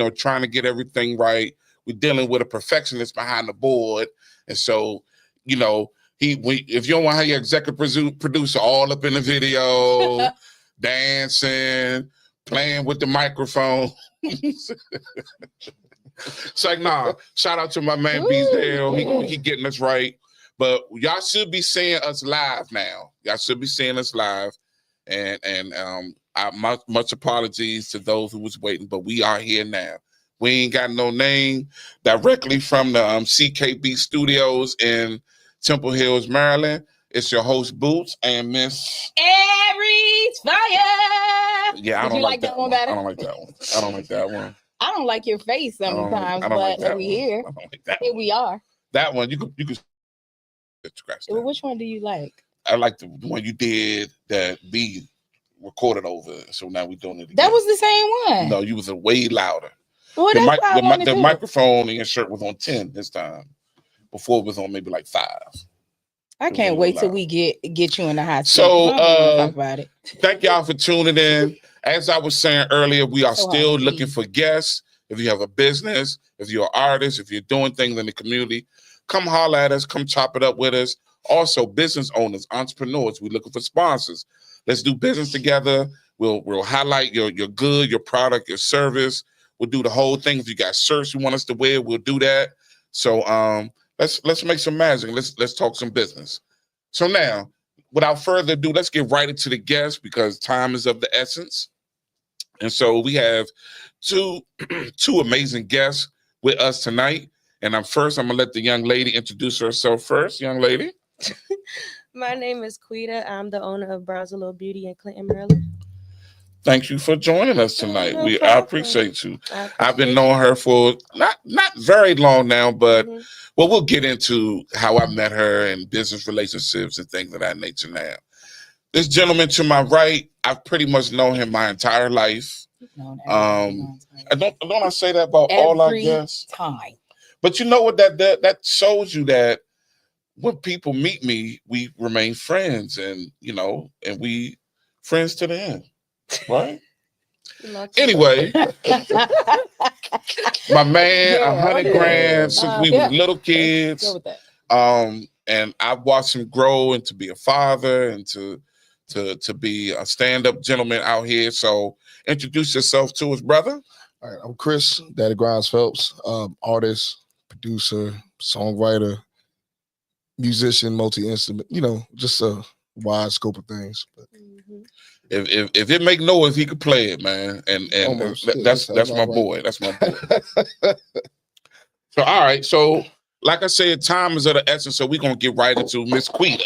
trying to get everything right. We're dealing with a perfectionist behind the board. And so, if you don't want to have your executive producer all up in the video, dancing, playing with the microphone. It's like, nah, shout out to my man Beesdale. He getting us right. But y'all should be seeing us live now. Y'all should be seeing us live. And much apologies to those who was waiting, but we are here now. We ain't got no name, directly from the CKB studios in Temple Hills, Maryland. It's your host Boots and Miss Aries Fire. Yeah, I don't like that one better. I don't like that one. I don't like that one. I don't like your face sometimes, but we here. I don't like that here one. We are. That one you could scratch that. Well, which one do you like? I like the one you did that B recorded over. So now we're doing it again. That was the same one. No, you was a way louder. Well, the microphone in your shirt was on 10 this time. Before it was on maybe like 5. I can't wait till we get you in the hot seat. So talk about it. Thank y'all for tuning in. As I was saying earlier, we are still looking for guests. If you have a business, if you're an artist, if you're doing things in the community, come holler at us, come chop it up with us. Also, business owners, entrepreneurs, we're looking for sponsors. Let's do business together. We'll highlight your good, your product, your service. We'll do the whole thing. If you got shirts you want us to wear, we'll do that. So let's make some magic. Let's talk some business. So now, without further ado, let's get right into the guests because time is of the essence. And so we have two amazing guests with us tonight. And I'm gonna let the young lady introduce herself first. Young lady. My name is Quita. I'm the owner of Browse a Little Beauty in Clinton, Maryland. Thank you for joining us tonight. I appreciate you. I've been knowing her for not very long now, but we'll get into how I met her and business relationships and things of that nature now. This gentleman to my right, I've pretty much known him my entire life. Don't I say that about all our guests? Time. But you know what that shows you that when people meet me, we remain friends and we friends to the end. Right. Anyway, my man, 100 grand since we were little kids. And I've watched him grow and to be a father and to be a stand-up gentleman out here. So introduce yourself to us, brother. All right, I'm Chris, Daddy Grimes Phelps, artist, producer, songwriter, musician, multi-instrument, just a wide scope of things. But If it make noise, he could play it, man. And that's my boy. That's my boy. So all right. So like I said, time is of the essence. So we're gonna get right into Miss Quita.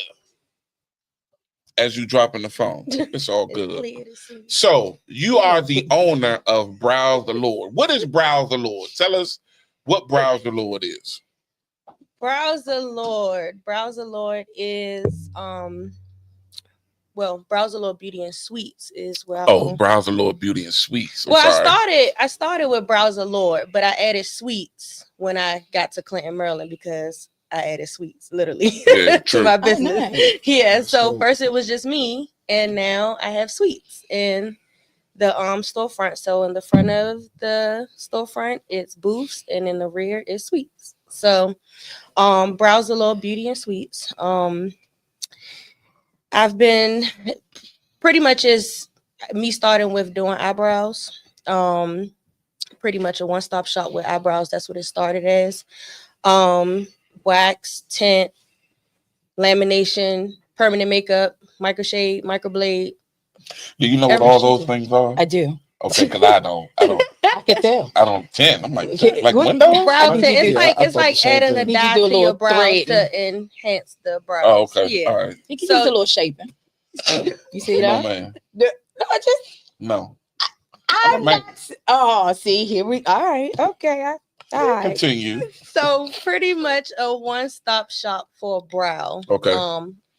As you dropping the phone. It's all good. So you are the owner of Browse the Lord. What is Browse the Lord? Tell us what Browse the Lord is. Browse the Lord. Browse the Lord is Browse the Lord Beauty and Sweets is where Browse the Lord Beauty and Sweets. I started with Browse the Lord, but I added sweets when I got to Clinton, Maryland because I added sweets literally to my business. Nice. Yeah, so first it was just me, and now I have sweets in the storefront. So in the front of the storefront, it's booths, and in the rear is sweets. So Browse the Lord Beauty and Sweets. I've been pretty much is me starting with doing eyebrows. Pretty much a one-stop shop with eyebrows. That's what it started as. Wax, tint, lamination, permanent makeup, microshade, microblade. Do you know what all those things are? I do. Okay, because I don't. I can tell. I don't tint. I'm like windows. Brow tint. It's like adding a dye to your brows to enhance the brows. Oh, okay. Yeah. All right. You can use a little shaping. You see that? No, man. No. No. See, here we. All right. Okay. All right. Continue. So pretty much a one-stop shop for brow. Okay.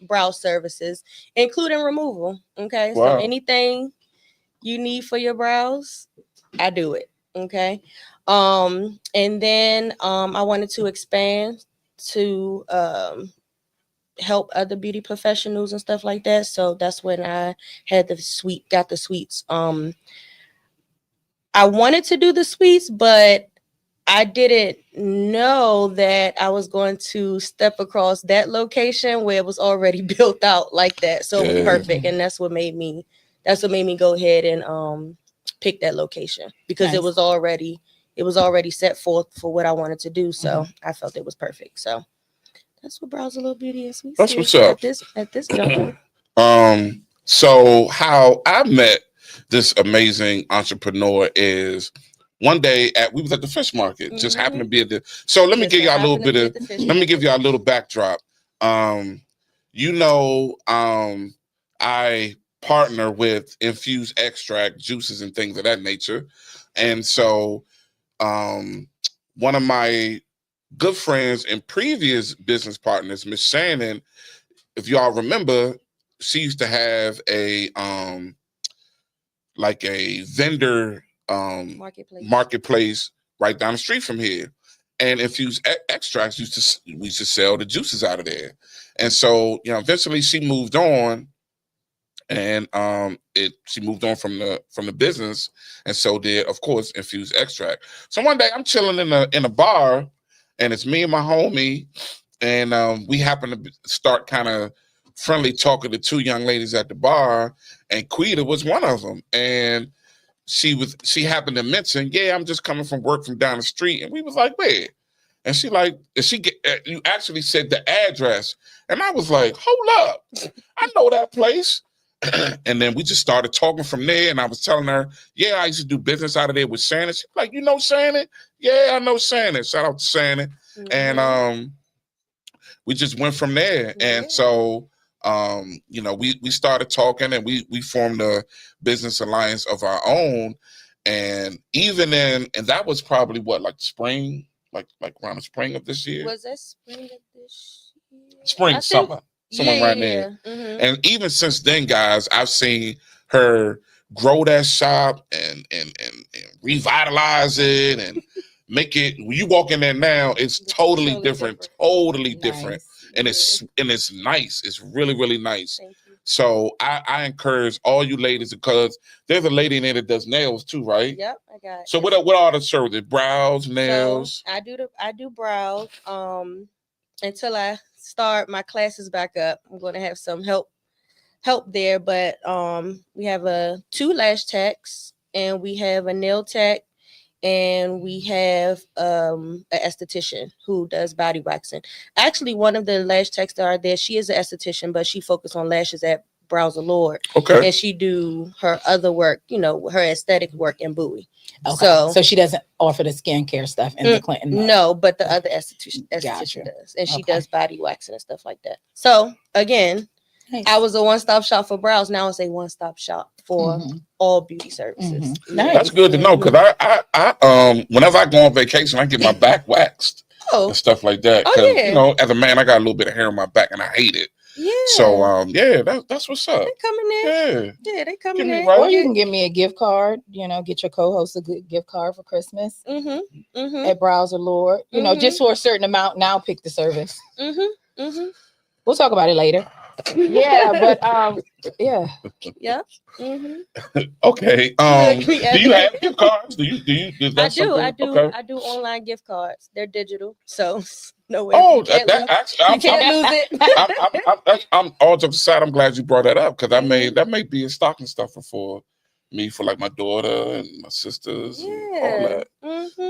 Brow services, including removal. Okay. Wow. So anything you need for your brows, I do it. Okay. And then I wanted to expand to help other beauty professionals and stuff like that. So that's when I had got the sweets. I wanted to do the sweets, but I didn't know that I was going to step across that location where it was already built out like that. So it was perfect. And that's what made me go ahead and pick that location, because it was already set forth for what I wanted to do. So I felt it was perfect. So that's what Browse a Little Beauty and Sweets. That's what's up. At this juncture. So how I met this amazing entrepreneur is one day we was at the fish market, just happened to be at the. So let me give y'all a little bit of. Let me give y'all a little backdrop. I partner with infused extract juices and things of that nature, and so one of my good friends and previous business partners, Miss Shannon, if y'all remember, she used to have a like a vendor marketplace right down the street from here, and infused extracts we used to sell the juices out of there. And so eventually she moved on, and she moved on from the business, and so did, of course, infused extract. So one day I'm chilling in a bar, and it's me and my homie, and we happen to start kind of friendly talking to two young ladies at the bar, and Quita was one of them. And she happened to mention, yeah, I'm just coming from work from down the street. And we was like, where? And you actually said the address. And I was like, hold up, I know that place. And then we just started talking from there. And I was telling her, yeah, I used to do business out of there with Shannon. She's like, you know Shannon? Yeah, I know Shannon. Shout out to Shannon. And we just went from there. And so we started talking, and we formed a business alliance of our own. And and that was probably like spring, like around the spring of this year. Was that spring of this year? Spring, summer, right there. Mm-hmm. And even since then, guys, I've seen her grow that shop and revitalize it and make it. When you walk in there now, it's totally different. Totally different. And it's nice. It's really, really nice. So I encourage all you ladies, because there's a lady in there that does nails too, right? Yep, I got it. So what are the services? Brows, nails? So I do brows. Until I start my classes back up, I'm going to have some help there. But we have 2 lash techs, and we have a nail tech, and we have an esthetician who does body waxing. Actually, one of the lash techs that are there, she is an esthetician, but she focuses on lashes at Brows Allure. Okay. And she do her other work, her aesthetic work in Bowie. Okay. So she doesn't offer the skincare stuff in the Clinton. No, but the other esthetician does. And she does body waxing and stuff like that. So again, nice. I was a one-stop shop for brows. Now it's a one-stop shop for all beauty services. Nice. That's good to know, because I whenever I go on vacation, I get my back waxed and stuff like that. Because as a man, I got a little bit of hair on my back, and I hate it. Yeah. So that's what's up. They coming in. Yeah, they coming in. Or you can give me a gift card. Get your co-host a good gift card for Christmas at Brows Allure. Just for a certain amount. Now pick the service. We'll talk about it later. Yeah, but yeah. Okay. Do you have gift cards? Do you? I do. Okay. I do online gift cards. They're digital, so no way. Oh, you can't lose it. I'm all jokes aside. I'm glad you brought that up, because that may be a stocking stuffer for me, for like my daughter and my sisters and all that.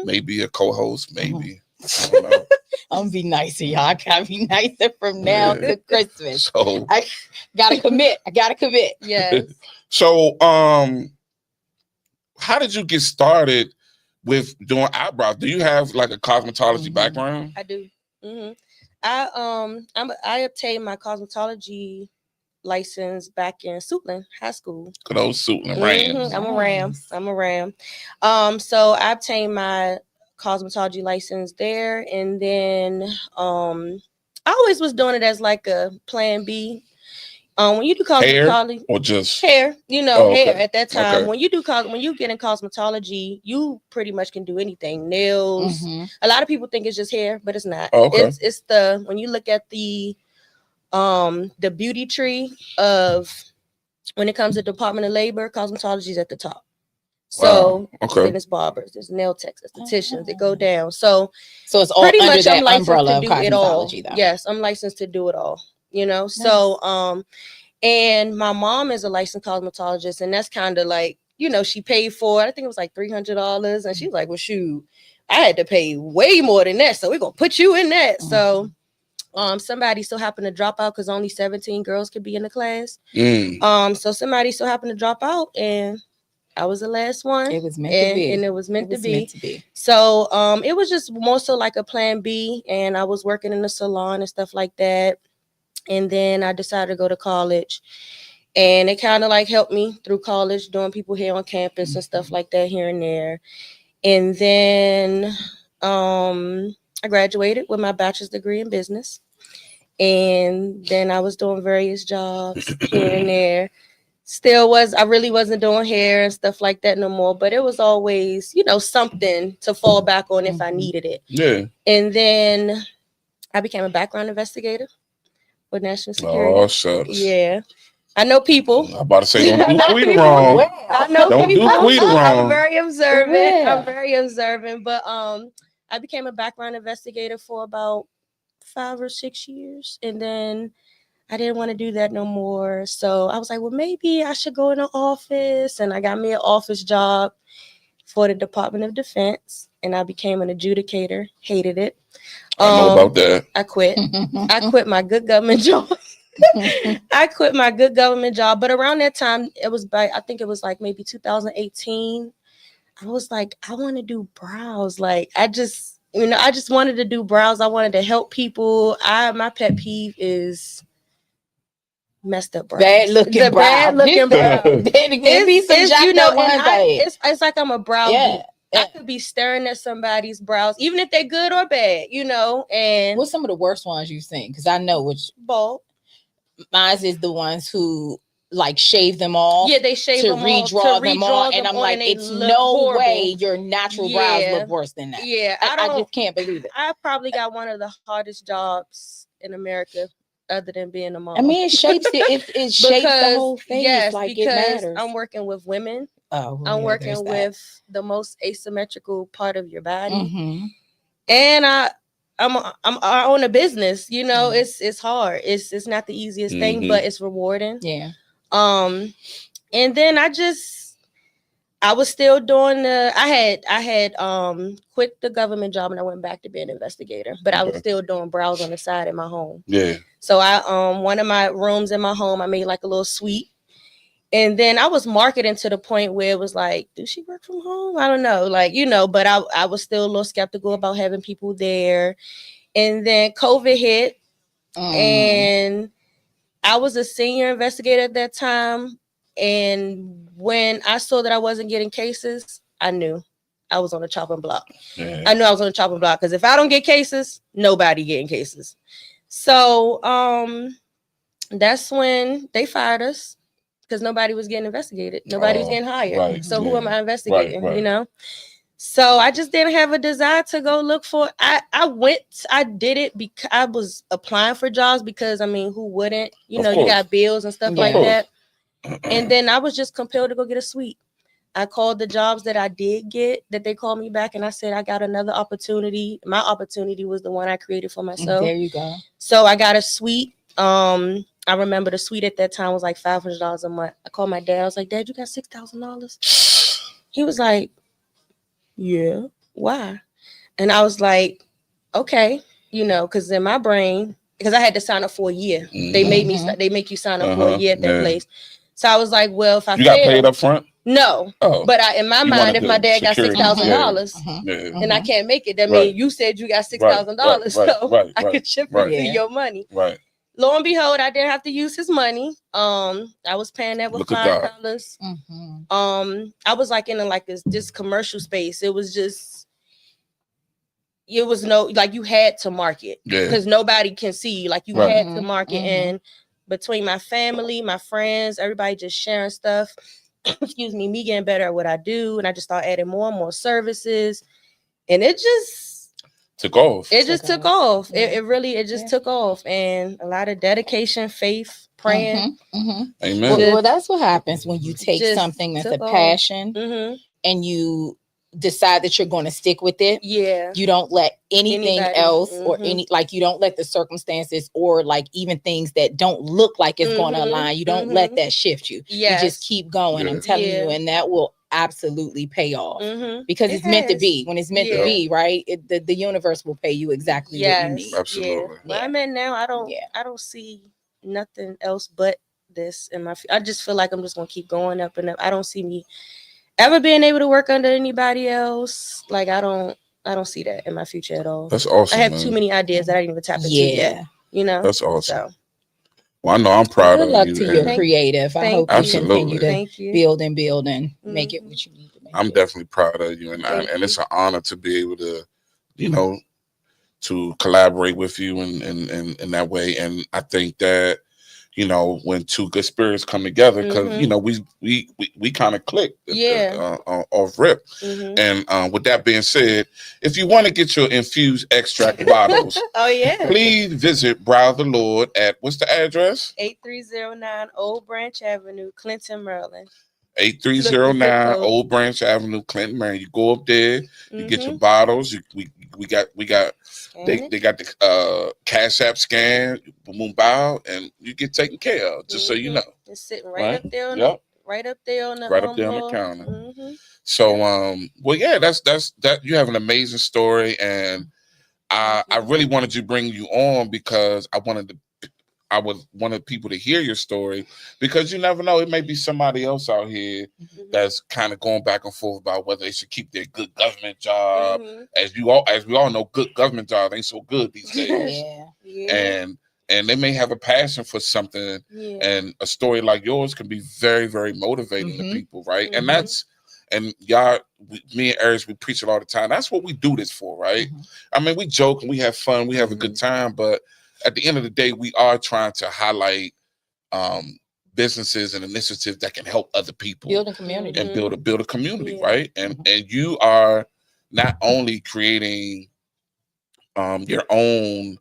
Maybe a co-host, maybe. I don't know. I'm gonna be nicer, y'all. I gotta be nicer from now to Christmas. So I gotta commit. Yes. So how did you get started with doing eyebrows? Do you have like a cosmetology background? I do. I obtained my cosmetology license back in Suitland High School. Good old Suitland Rams. I'm a Ram. So I obtained my cosmetology license there, and then I always was doing it as like a plan B. When you do cosmetology, hair or just hair, hair at that time. Okay. When you get in cosmetology, you pretty much can do anything. Nails. A lot of people think it's just hair, but it's not. Okay. It's when you look at the beauty tree of when it comes to Department of Labor, cosmetology is at the top. So okay. then it's barbers, there's nail techs, estheticians, they go down. So it's all pretty under much that I'm licensed umbrella to of do it all. cosmetology, though. Yes, I'm licensed to do it all. You know, so and my mom is a licensed cosmetologist, and that's kind of like, you know, she paid for it. I think it was like $300, and she was like, well, shoot, I had to pay way more than that, so we're gonna put you in that. So somebody so happened to drop out because only 17 girls could be in the class. So somebody so happened to drop out, and I was the last one. It was meant to be. And it was meant to be. So it was just more so like a plan B, and I was working in the salon and stuff like that. And then I decided to go to college, and it kind of like helped me through college, doing people here on campus and stuff like that here and there. And then I graduated with my bachelor's degree in business. And then I was doing various jobs here and there. I really wasn't doing hair and stuff like that no more, but it was always, you know, something to fall back on if I needed it. Yeah. And then I became a background investigator with National Security. Oh, shucks. Yeah. I know people. I'm about to say, don't do Quita wrong. I know don't people. do Quita wrong. I'm very observant. Yeah. I'm very observant. But I became a background investigator for about 5 or 6 years, and then I didn't want to do that no more. So I was like, well, maybe I should go in the office, and I got me an office job for the Department of Defense, and I became an adjudicator. Hated it. I know about that. I quit. I quit my good government job. I quit my good government job. But around that time, I think it was like maybe 2018. I was like, I want to do brows. Like, I just wanted to do brows. I wanted to help people. My pet peeve is messed up brows. Bad looking brows. It's like I'm a brow. Yeah. I could be staring at somebody's brows, even if they're good or bad, you know. And what's some of the worst ones you've seen? Because I know which bald. Mine is the ones who like shave them all. Yeah, they shave them redraw them all, and I'm like, it's no way your natural brows look worse than that. Yeah, I just can't believe it. I probably got one of the hardest jobs in America, other than being a mom. I mean, it shapes it shapes the whole face. Yes, like because it matters. I'm working with women. Oh, well, I'm working with the most asymmetrical part of your body, and I own a business. You know, it's hard. It's not the easiest thing, but it's rewarding. Yeah. And then I was still doing I had quit the government job, and I went back to being an investigator, but I was still doing brows on the side in my home. Yeah. So I one of my rooms in my home, I made like a little suite. And then I was marketing to the point where it was like, does she work from home? I don't know. Like, you know, but I was still a little skeptical about having people there. And then COVID hit, and I was a senior investigator at that time. And when I saw that I wasn't getting cases, I knew I was on the chopping block. Yeah. I knew I was on the chopping block, because if I don't get cases, nobody getting cases. So that's when they fired us, because nobody was getting investigated. Nobody was getting hired. Right, so who am I investigating? Right. You know? So I just didn't have a desire to go look for. I did it because I was applying for jobs, because I mean, who wouldn't? You know, you got bills and stuff like that. And then I was just compelled to go get a suite. I called the jobs that I did get, that they called me back, and I said, I got another opportunity. My opportunity was the one I created for myself. There you go. So I got a suite. I remember the suite at that time was like $500 a month. I called my dad. I was like, Dad, you got $6,000? He was like, yeah, why? And I was like, okay, you know, because in my brain, because I had to sign up for a year. They make you sign up for a year at that place. So I was like, well, if I got paid up front? No, but in my mind, if my dad got $6,000 and I can't make it, that means you said you got $6,000, so I could chip into your money. Right. Lo and behold, I didn't have to use his money. I was paying that with $5. I was like in this commercial space. It was no, like, you had to market, because nobody can see you. Like, you had to market. And between my family, my friends, everybody just sharing stuff, excuse me getting better at what I do. And I just started adding more and more services, and it just took off. It just took off. It really took off, and a lot of dedication, faith, praying. Amen. Well, that's what happens when you take something that's a passion and you decide that you're going to stick with it. Yeah. You don't let anything else or Mm-hmm. any, like, you don't let the circumstances or like even things that don't look like it's going to align. You don't let that shift you. Yes. You just keep going. I'm telling you, and that will absolutely pay off because it's meant to be. When it's meant to be, right? The universe will pay you exactly what you need. Absolutely. Where I'm at now, I don't see nothing else but this in my. I just feel like I'm just gonna keep going up and up. I don't see me ever being able to work under anybody else. Like I don't see that in my future at all. That's awesome. I have too many ideas that I didn't even tap into yet. You know, that's awesome. So. Well, I know I'm proud of you. Good luck to your creative. I hope you continue to build and make it what you need to make. I'm definitely proud of you, and it's an honor to be able to, to collaborate with you in that way. And I think that, when two good spirits come together, because we kind of clicked off rip. And with that being said, if you want to get your infused extract bottles, please visit Brow the Lord at, what's the address? 8309 Old Branch Avenue, Clinton, Maryland. 8309 Old Branch Avenue, Clinton, Maryland. You go up there, you get your bottles. We got they got the Cash App scan, boom bow, and you get taken care of. Just so you know, it's sitting right up there. Right up there on the counter. So well, yeah, that's that. You have an amazing story, and I really wanted to bring you on because I wanted people to hear your story, because you never know, it may be somebody else out here that's kind of going back and forth about whether they should keep their good government job. As we all know, good government job ain't so good these days. And they may have a passion for something, and a story like yours can be very, very motivating to people, right? And y'all, me and Aries, we preach it all the time. That's what we do this for, right? I mean, we joke and we have fun, we have a good time, but at the end of the day, we are trying to highlight businesses and initiatives that can help other people build a community and build a community, right? And you are not only creating your own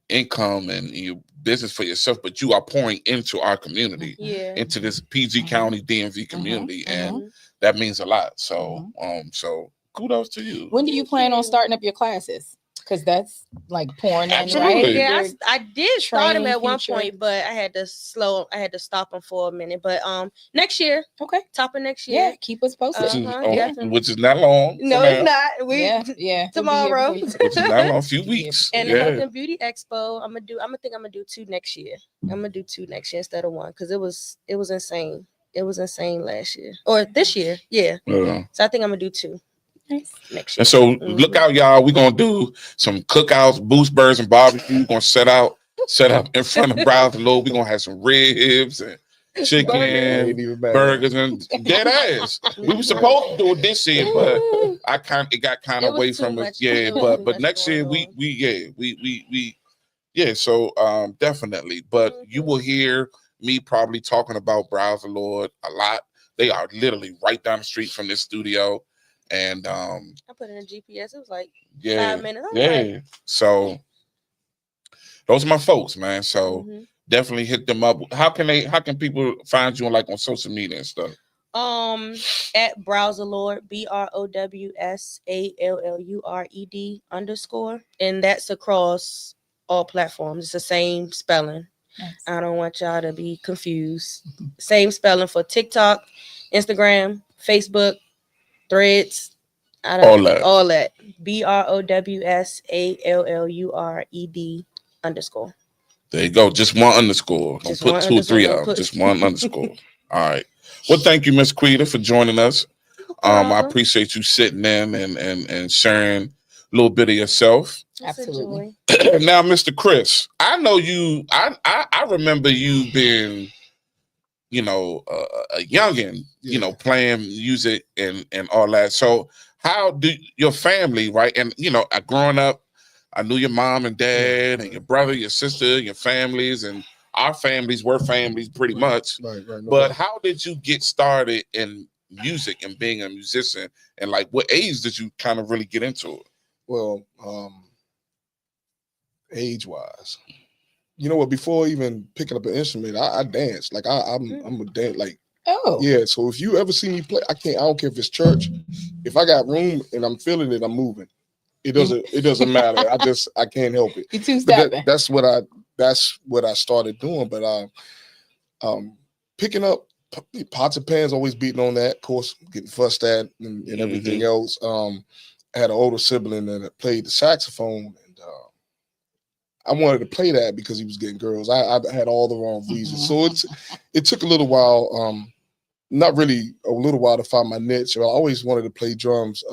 income and your business for yourself, but you are pouring into our community, into this PG County DMV community, and that means a lot. So, so kudos to you. When do you plan on starting up your classes? Because that's like pouring in, right? Yeah, I did start them at one point, but I had to stop them for a minute. But next year, top of next year, keep us posted. Which is not long. No, it's not. Tomorrow, which is not long. A few weeks. And the Health and Beauty Expo, I'm gonna do 2 next year. I'm gonna do 2 next year instead of 1, because it was insane. It was insane last year or this year. Yeah. So I think I'm gonna do 2. Next year. And so look out, y'all. We're gonna do some cookouts, boost birds and barbecue. We're gonna set up in front of Brow the Lord. We're gonna have some ribs and chicken, burgers, and dead ass. We were supposed to do it this year, but it got kind of away from us. Yeah, but next year so definitely. But you will hear me probably talking about Brow the Lord a lot. They are literally right down the street from this studio. And I put in a GPS. It was like 5 minutes. So those are my folks, man. So definitely hit them up. How can people find you on social media and stuff? At Browserlord, BROWSALLURED _, and that's across all platforms. It's the same spelling. Nice. I don't want y'all to be confused. Same spelling for TikTok, Instagram, Facebook, Threads, all that. BROWSALLURED _. There you go. Just one underscore. Don't put 2 or 3 out. Just one underscore. All right. Well, thank you, Miss Quita, for joining us. I appreciate you sitting in and sharing a little bit of yourself. Absolutely. Now, Mr. Chris, I know you. I remember you being, a youngin, playing music and all that. So how do your family, right? And, growing up, I knew your mom and dad and your brother, your sister, your families, and our families were families pretty much. Right. But how did you get started in music and being a musician? And what age did you kind of really get into it? Well, age-wise, before even picking up an instrument, I danced. I'm a dance. Oh. Yeah. So if you ever see me play, I don't care if it's church. If I got room and I'm feeling it, I'm moving. It doesn't matter. I can't help it. You two-stepping. That's what I started doing. But picking up pots and pans, always beating on that. Of course, getting fussed at and everything else. I had an older sibling that played the saxophone, and I wanted to play that because he was getting girls. I had all the wrong reasons. So it took a little while, not really a little while to find my niche. I always wanted to play drums.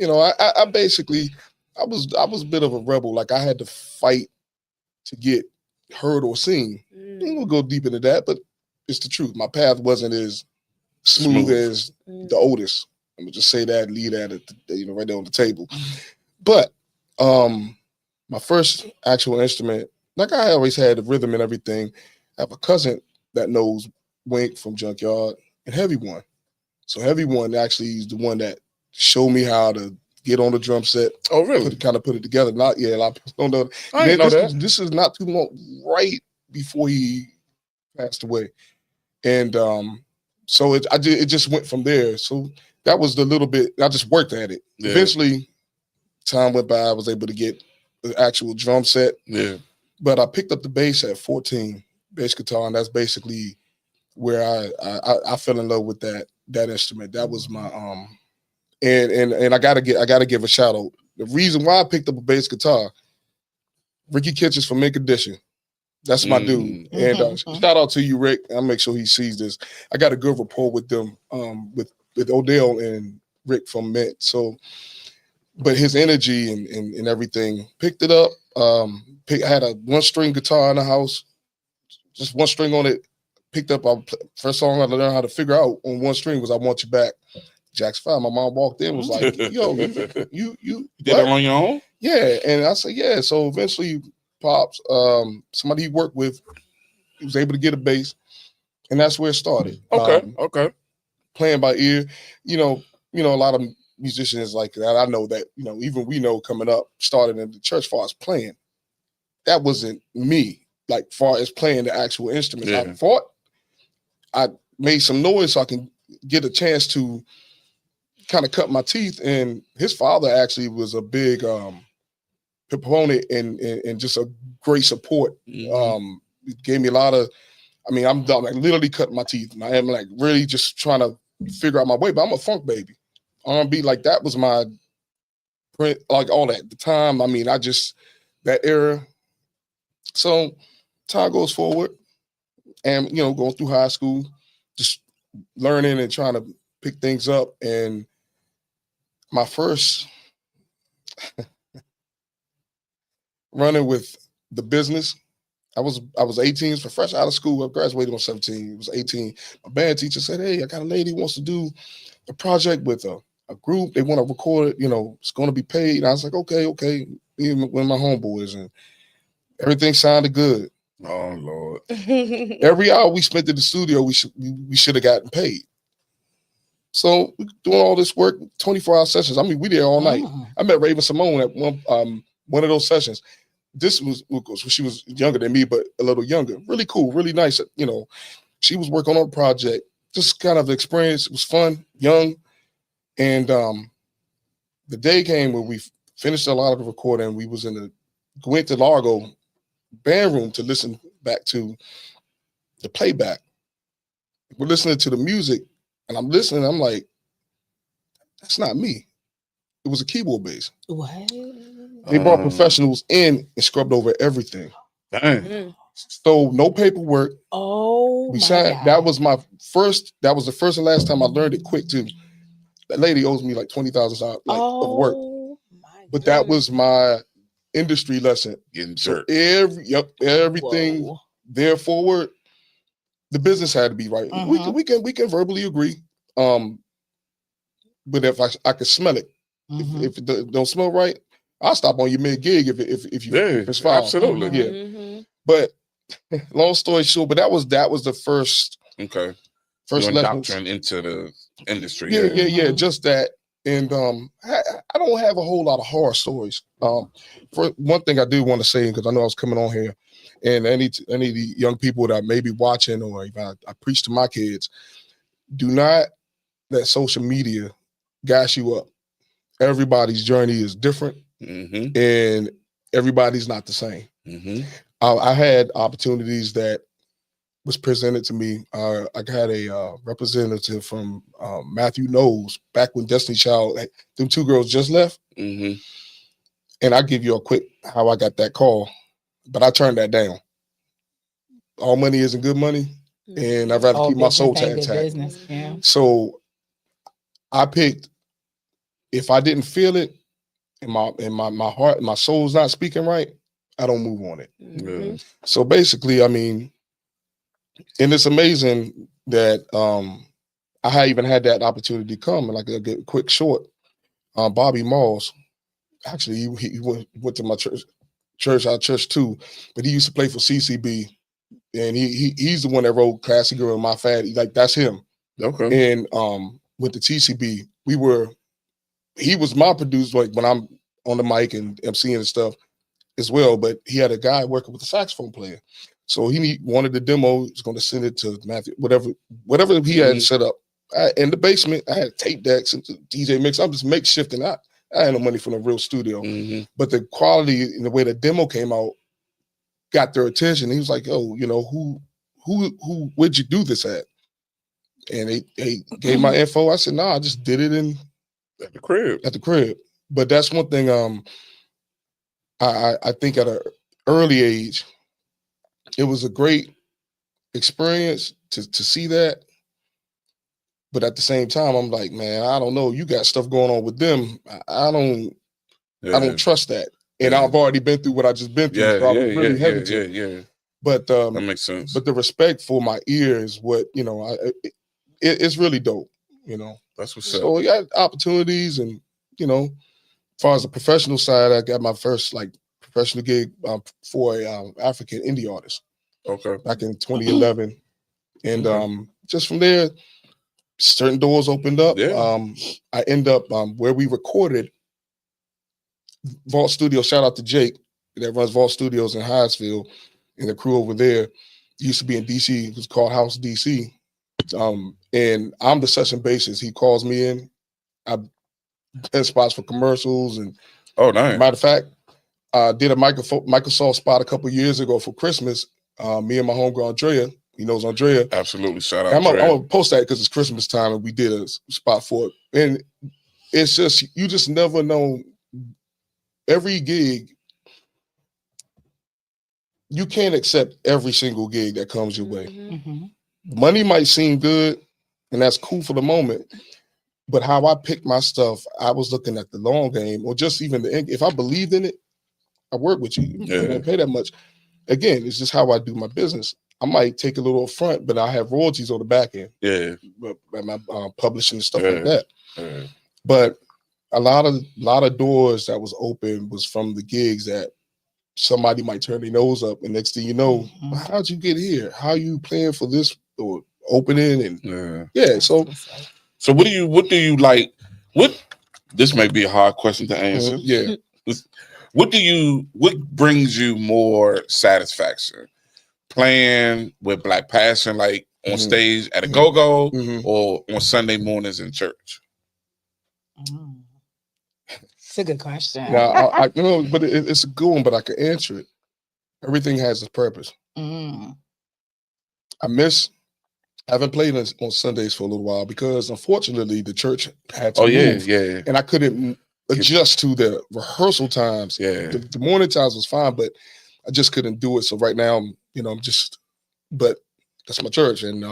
I basically I was a bit of a rebel. Like I had to fight to get heard or seen. I ain't gonna go deep into that, but it's the truth. My path wasn't as smooth as the oldest. I'm gonna just say that, leave that right there on the table. But my first actual instrument, like I always had the rhythm and everything. I have a cousin that knows Wink from Junkyard and Heavy One. So Heavy One actually is the one that showed me how to get on the drum set. Oh, really? Kind of put it together. A lot of people don't know. I didn't know that. This is not too long, right before he passed away. And so it just went from there. So that was the little bit, I just worked at it. Yeah. Eventually, time went by, I was able to get the actual drum set. Yeah. But I picked up the bass at 14, bass guitar, and that's basically where I fell in love with that instrument. That was my and I gotta give a shout out. The reason why I picked up a bass guitar, Ricky Kitchens from Mint Condition. That's my dude. And shout out to you, Rick. I'll make sure he sees this. I got a good rapport with them, with Odell and Rick from Mint. So, but his energy and everything, picked it up. I had a 1-string guitar in the house, just 1 string on it. Picked up, first song I learned how to figure out on 1 string was I Want You Back. Jack's 5. My mom walked in, was like, yo, you did it on your own? Yeah. And I said, yeah. So eventually Pops, somebody he worked with, he was able to get a bass, and that's where it started. Okay. Playing by ear. You know, a lot of musicians like that. I know that, even we know coming up, started in the church as far as playing. That wasn't me, like far as playing the actual instrument. Yeah. I thought I made some noise so I can get a chance to kind of cut my teeth. And his father actually was a big proponent and just a great support. Gave me a lot of, I'm done, like literally cutting my teeth. And I am like really just trying to figure out my way, but I'm a funk baby. R&B, like that was my print, like all that. The time, that era. So time goes forward and, going through high school, just learning and trying to pick things up. And my first running with the business, I was 18, so fresh out of school. I graduated on 17. It was 18. My band teacher said, hey, I got a lady who wants to do a project with a group. They want to record it, it's going to be paid. And I was like, okay. Even with my homeboys, and everything sounded good. Oh, Lord. Every hour we spent in the studio, we should have gotten paid. So we doing all this work, 24-hour sessions. We there all night. I met Raven Simone at one of those sessions. This was she was younger than me, but a little younger. Really cool, really nice. She was working on a project. Just kind of experience. It was fun, young. And the day came where we finished a lot of the recording. We went to Largo band room to listen back to the playback. We're listening to the music, and I'm listening. I'm like, that's not me. It was a keyboard bass. What? They brought professionals in and scrubbed over everything. Dang. So no paperwork. Oh, we signed. God. That was the first and last time I learned it quick too. That lady owes me like $20,000 of work. But that was my industry lesson. Getting jerked. Everything Whoa. there forward, the business had to be right. We can verbally agree. But if I could smell it, if it don't smell right, I'll stop on your mid gig if it's fine. Absolutely. Yeah. But long story short, but that was the first. Okay. First doctrine into the industry. Yeah. Just that And I don't have a whole lot of horror stories. For one thing I do want to say, because I know I was coming on here, and any of the young people that may be watching, or if I preach to my kids, do not let social media gas you up. Everybody's journey is different, and everybody's not the same. I had opportunities that was presented to me. I had a representative from Matthew Knowles back when Destiny Child, them two girls just left. And I'll give you a quick how I got that call, but I turned that down. All money isn't good money, and I'd rather keep my soul intact. Yeah. So I picked, if I didn't feel it, and my heart, my soul's not speaking right, I don't move on it. So basically, I mean, and it's amazing that I even had that opportunity to come, and like a quick short. Bobby Malls, actually, he went to my our church too, but he used to play for CCB, and he's the one that wrote "Classy Girl in My Fatty." Like that's him. Okay. And with the TCB, he was my producer, like when I'm on the mic and MCing and stuff as well. But he had a guy working with a saxophone player, so he wanted the demo. He was going to send it to Matthew, whatever he had set up. In the basement, I had tape decks and DJ mix. I'm just makeshifting. I had no money for a real studio, but the quality and the way the demo came out got their attention. He was like, "Oh, you know, who where'd you do this at?" And they gave my info. I said, "No, I just did it at the crib." At the crib. But that's one thing. I think at an early age, it was a great experience to see that. But at the same time, I'm like, man, I don't know. You got stuff going on with them. I don't trust that. And I've already been through what I just been through. So I was really hesitant. Yeah. But that makes sense. But the respect for my ear is what, you know, it's really dope. You know, that's what's up. So we got opportunities, and you know, as far as the professional side, I got my first like professional gig for a African indie artist. Okay. Back in 2011, and just from there, certain doors opened up. Yeah. I end up where we recorded Vault Studio. Shout out to Jake that runs Vault Studios in Hyattsville, and the crew over there. Used to be in DC. It was called House DC. And I'm the session bassist. He calls me in. I had spots for commercials, and nice. Matter of fact, I did a Microsoft spot a couple years ago for Christmas. Me and my homegirl Andrea. He knows Andrea. Absolutely. Shout out. I'm gonna post that because it's Christmas time and we did a spot for it. And it's just, you just never know. Every gig, you can't accept every single gig that comes your way. Money might seem good, and that's cool for the moment. But how I pick my stuff, I was looking at the long game, or just even if I believed in it, I work with you. You don't pay that much. Again, it's just how I do my business. I might take a little upfront, but I have royalties on the back end. Yeah, by my publishing and stuff like that. But a lot of doors that was open was from the gigs that somebody might turn their nose up, and next thing you know, how'd you get here? How you playing for this or opening? And So what do you like? What, this may be a hard question to answer. What brings you more satisfaction? Playing with Black Passion, like on stage at a go-go, or on Sunday mornings in church? It's a good question. Now, I know, but it's a good one, but I can answer it. Everything has its purpose. I haven't played on Sundays for a little while because unfortunately the church had to move, and I couldn't adjust to the rehearsal times. The morning times was fine, but I just couldn't do it. So right now, but that's my church, and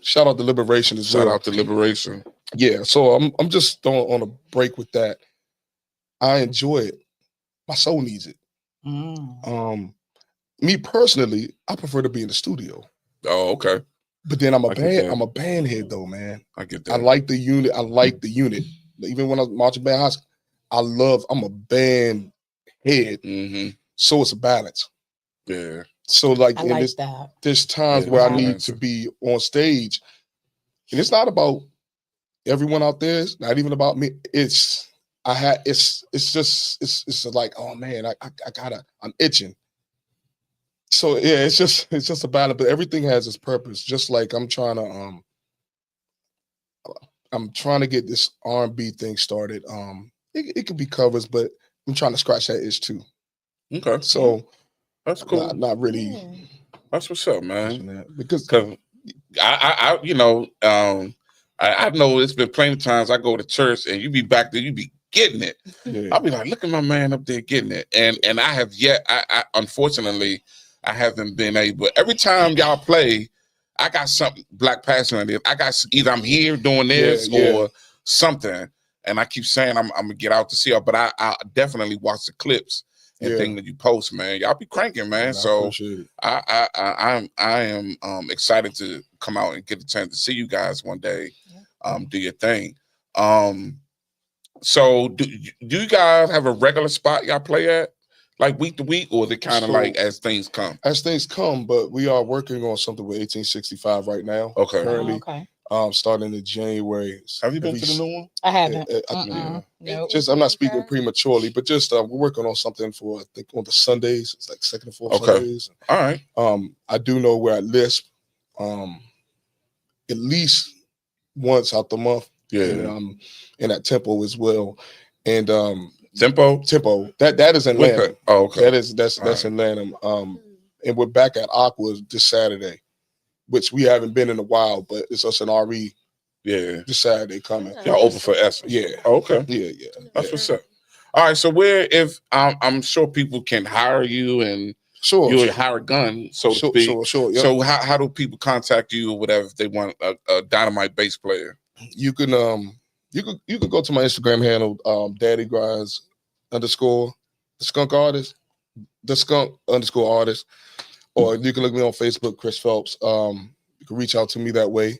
shout out to Liberation as well. Shout out to Liberation. Yeah, so I'm just on a break with that. I enjoy it. My soul needs it. Me personally, I prefer to be in the studio. Oh, okay. But then I'm a band head though, man. I get that. I like the unit. Even when I was marching band high school, I'm a band head. So it's a balance. Yeah. So like, there's times where I need to be on stage, and it's not about everyone out there. It's not even about me. It's like, oh man, I'm itching. So yeah, it's just a battle, but everything has its purpose. Just like I'm trying to get this R&B thing started. It could be covers, but I'm trying to scratch that itch too. Okay. So that's cool. Not really. Yeah. That's what's up, man. Because I know it's been plenty of times I go to church and you be back there, you be getting it. Yeah. I'll be like, look at my man up there getting it. And I have yet, I unfortunately, I haven't been able. Every time y'all play, I got something Black passion in it. I got either I'm here doing this or something. And I keep saying I'm gonna get out to see y'all, but I definitely watch the clips and thing that you post, man. Y'all be cranking, man. So I am excited to come out and get a chance to see you guys one day. Do your thing. So do you guys have a regular spot y'all play at, like week to week, or is it kind of like as things come? As things come, but we are working on something with 1865 right now. Okay. Currently, starting in January. Have you been to the new one? I haven't. Nope. Just I'm not speaking prematurely, but just we're working on something for, I think, on the Sundays. It's like second and fourth Sundays. All right. I do know we're at Lisp at least once out the month. Yeah. And at Tempo as well. And Tempo. That is in Lanham. Oh, okay. That's in Lanham. And we're back at Aqua this Saturday, which we haven't been in a while, but it's us and RE. Yeah. This Saturday coming. Y'all open for Essence. Yeah. Oh, okay. Yeah. That's what's up. All right. So if I'm sure people can hire you and you're a hired gun, so to speak. Sure. Yep. So how do people contact you or whatever if they want a dynamite bass player? You can go to my Instagram handle, daddygrinds_ the skunk artist, the skunk _ artist, or you can look me on Facebook, Chris Phelps. You can reach out to me that way.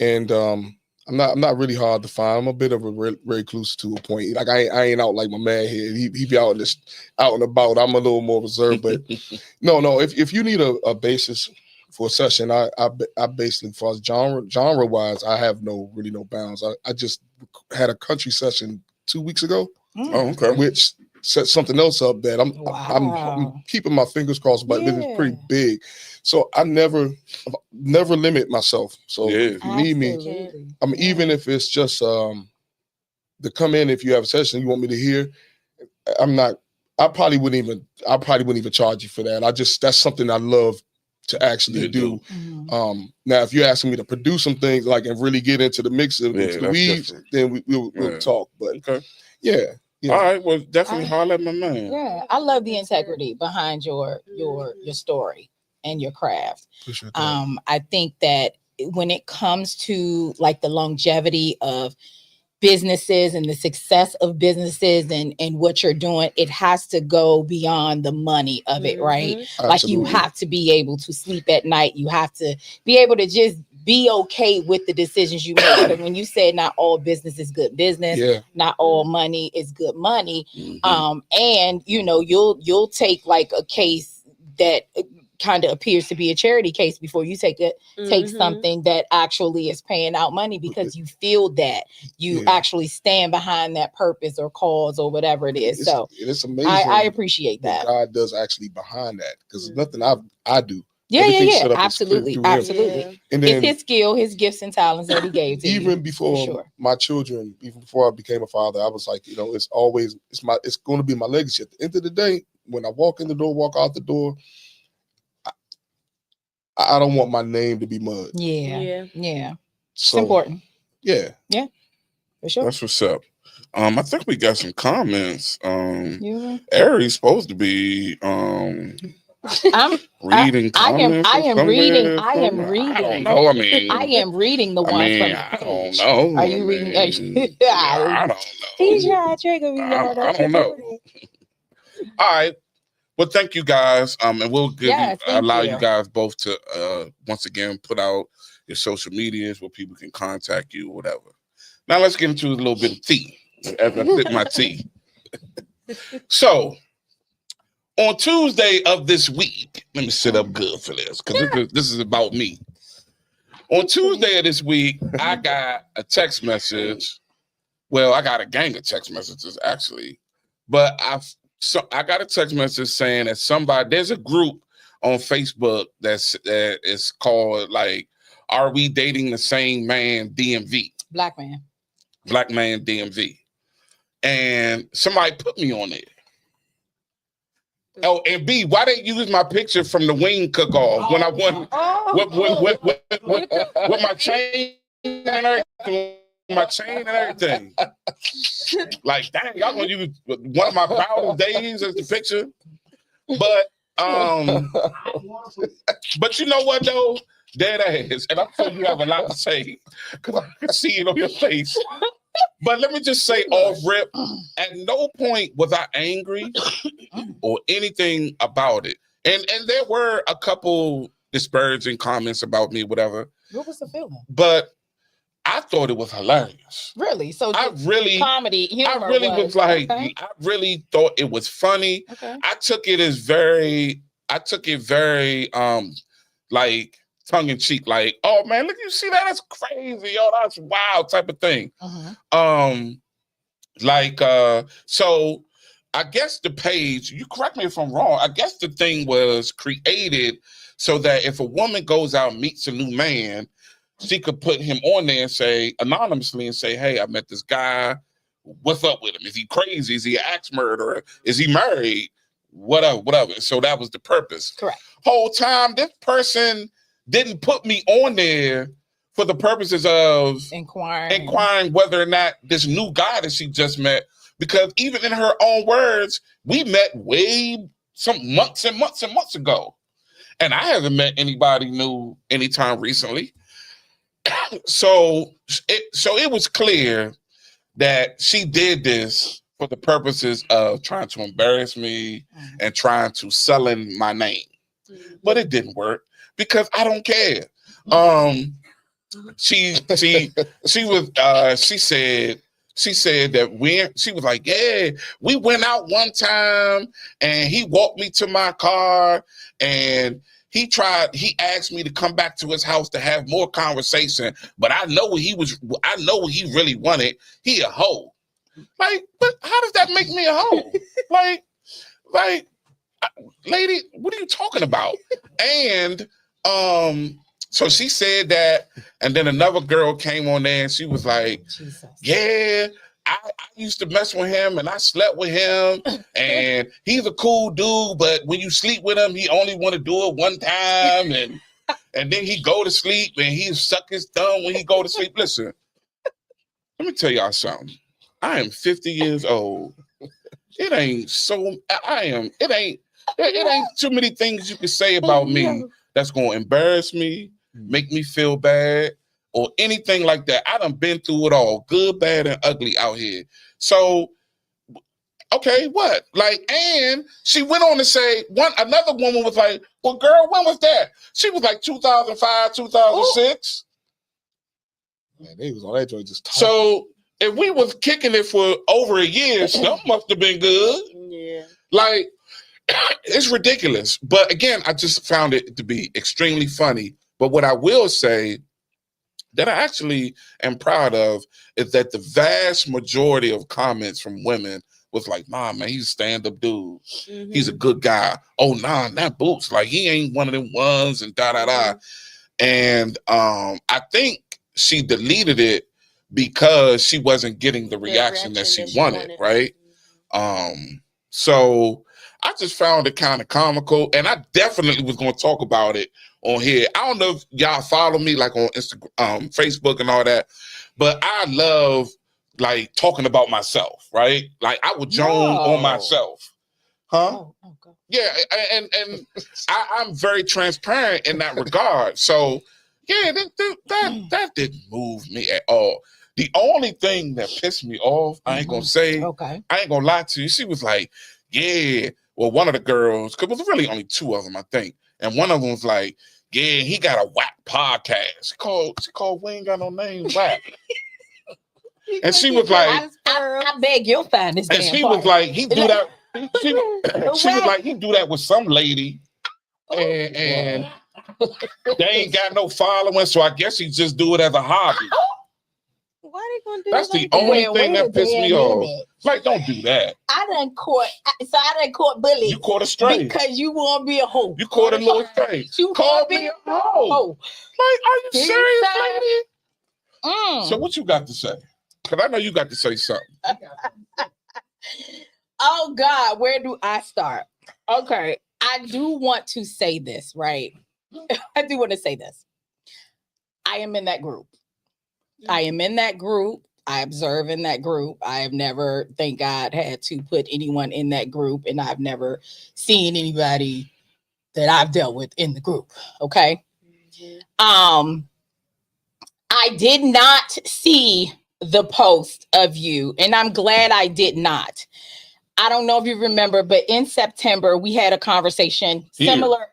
And I'm not really hard to find. I'm a bit of a recluse to a point. Like I ain't out like my man here. He be out and about. I'm a little more reserved, but no. If you need a bassist for a session, I basically, as far as genre wise, I have no bounds. I just had a country session 2 weeks ago. Oh, okay. Which set something else up that I'm keeping my fingers crossed, but it's pretty big. So I never limit myself. So if you need me, even if it's just to come in, if you have a session you want me to hear, I probably wouldn't even charge you for that. That's something I love to actually do. Now, if you're asking me to produce some things like and really get into the mix of the weeds, then we'll talk. But yeah. All right. Well, definitely holler at my man. Yeah, I love the integrity behind your story and your craft. I think that when it comes to like the longevity of businesses and the success of businesses and what you're doing, it has to go beyond the money of it, right? Absolutely. Like you have to be able to sleep at night. You have to be able to just be okay with the decisions you make. Because when you said not all business is good business, not all money is good money. And you'll take like a case that kind of appears to be a charity case before you take something that actually is paying out money, because you feel that you actually stand behind that purpose or cause or whatever it is. So it's amazing. I appreciate that. God does actually behind that, because nothing I do. Yeah. Absolutely. And then, it's his skill, his gifts and talents that he gave to even you. Before my children, even before I became a father, I was like, it's going to be my legacy. At the end of the day, when I walk in the door, walk out the door, I don't want my name to be mud. Yeah. So, it's important. Yeah, for sure. That's what's up. I think we got some comments. Ari's supposed to be I'm reading comments. I am reading. I don't know. I mean, I am reading the ones from the page. I don't know. Are you reading? I don't know. He's trying to trigger me. I don't know. All right. Well, thank you guys. And we'll allow you guys both to once again put out your social medias where people can contact you or whatever. Now let's get into a little bit of tea as I sip my tea. So on Tuesday of this week, let me sit up good for this, because this is about me. On Tuesday of this week, I got a text message. Well, I got a gang of text messages actually, but I got a text message saying that there's a group on Facebook that is called like, "Are we dating the same man?" DMV. Black man DMV, and somebody put me on it. Oh, and B, why they use my picture from the wing cook-off when I won with my chain and everything? My chain and everything. Like, dang, y'all gonna use one of my proudest days as the picture. But you know what though? Dead ass. And I'm sure you have a lot to say because I can see it on your face. But let me just say off rip, at no point was I angry or anything about it. And there were a couple disparaging comments about me, whatever. What was the feeling? But I thought it was hilarious. Really? So comedy, humor. I really was like, okay. I really thought it was funny. Okay. I took it very like tongue in cheek, like, oh man, look, you see that? That's crazy, yo, that's wild type of thing. So I guess the page, you correct me if I'm wrong, I guess the thing was created so that if a woman goes out and meets a new man, she could put him on there and say, anonymously, and say, hey, I met this guy. What's up with him? Is he crazy? Is he an axe murderer? Is he married? Whatever. So that was the purpose. Correct. Whole time, this person didn't put me on there for the purposes of inquiring whether or not this new guy that she just met, because even in her own words, we met some months and months and months ago. And I haven't met anybody new anytime recently. So it was clear that she did this for the purposes of trying to embarrass me and trying to sullen my name. But it didn't work because I don't care. She said that she was like, yeah, we went out one time and he walked me to my car and he asked me to come back to his house to have more conversation, but I know what he really wanted. He a hoe. Like, but how does that make me a hoe? like, lady, what are you talking about? And so she said that, and then another girl came on there and she was like, Jesus. Yeah, I used to mess with him and I slept with him and he's a cool dude, but when you sleep with him, he only want to do it one time and then he go to sleep and he suck his thumb when he go to sleep. Listen, let me tell y'all something. I am 50 years old. It ain't too many things you can say about me that's gonna embarrass me, make me feel bad, or anything like that. I done been through it all, good, bad, and ugly out here. So, okay, what? Like, and she went on to say, another woman was like, well, girl, when was that? She was like 2005, 2006. Man, they was on that joint just talking. So, if we was kicking it for over a year, something must have been good. Yeah. Like, it's ridiculous. But again, I just found it to be extremely funny. But what I will say that I actually am proud of is that the vast majority of comments from women was like, nah, man, he's a stand-up dude. Mm-hmm. He's a good guy. Oh, nah, that Boots, like, he ain't one of them ones and da-da-da. And I think she deleted it because she wasn't getting the reaction that she wanted, right? So I just found it kind of comical, and I definitely was going to talk about it on here. I don't know if y'all follow me like on Instagram, Facebook and all that, but I love like talking about myself, right? Like I would joan on myself. Huh? Oh, God. Yeah, and I'm very transparent in that regard. So yeah, that didn't move me at all. The only thing that pissed me off, I ain't gonna say, I ain't gonna lie to you. She was like, yeah, well, one of the girls, because it was really only two of them, I think. And one of them was like, yeah, he got a whack podcast. She called We Ain't Got No Name whack. And she was like, I beg you'll find this. And she was like, he do that. She was like, he do that with some lady. And They ain't got no following, so I guess he just do it as a hobby. Why they gonna do That's that? the only thing that pissed me off. Like, don't do that. I done caught bullies. You caught a stray. Because you want to be a hoe. You caught a little stray. You called me a hoe. Like, are you serious, lady? So what you got to say? Because I know you got to say something. Oh, God, where do I start? Okay, I do want to say this, right? I do want to say this. I am in that group. I am in that group. I observe in that group. I have never, thank God, had to put anyone in that group, and I've never seen anybody that I've dealt with in the group. Okay. I did not see the post of you, and I'm glad I did not. I don't know if you remember, but in September we had a conversation similar,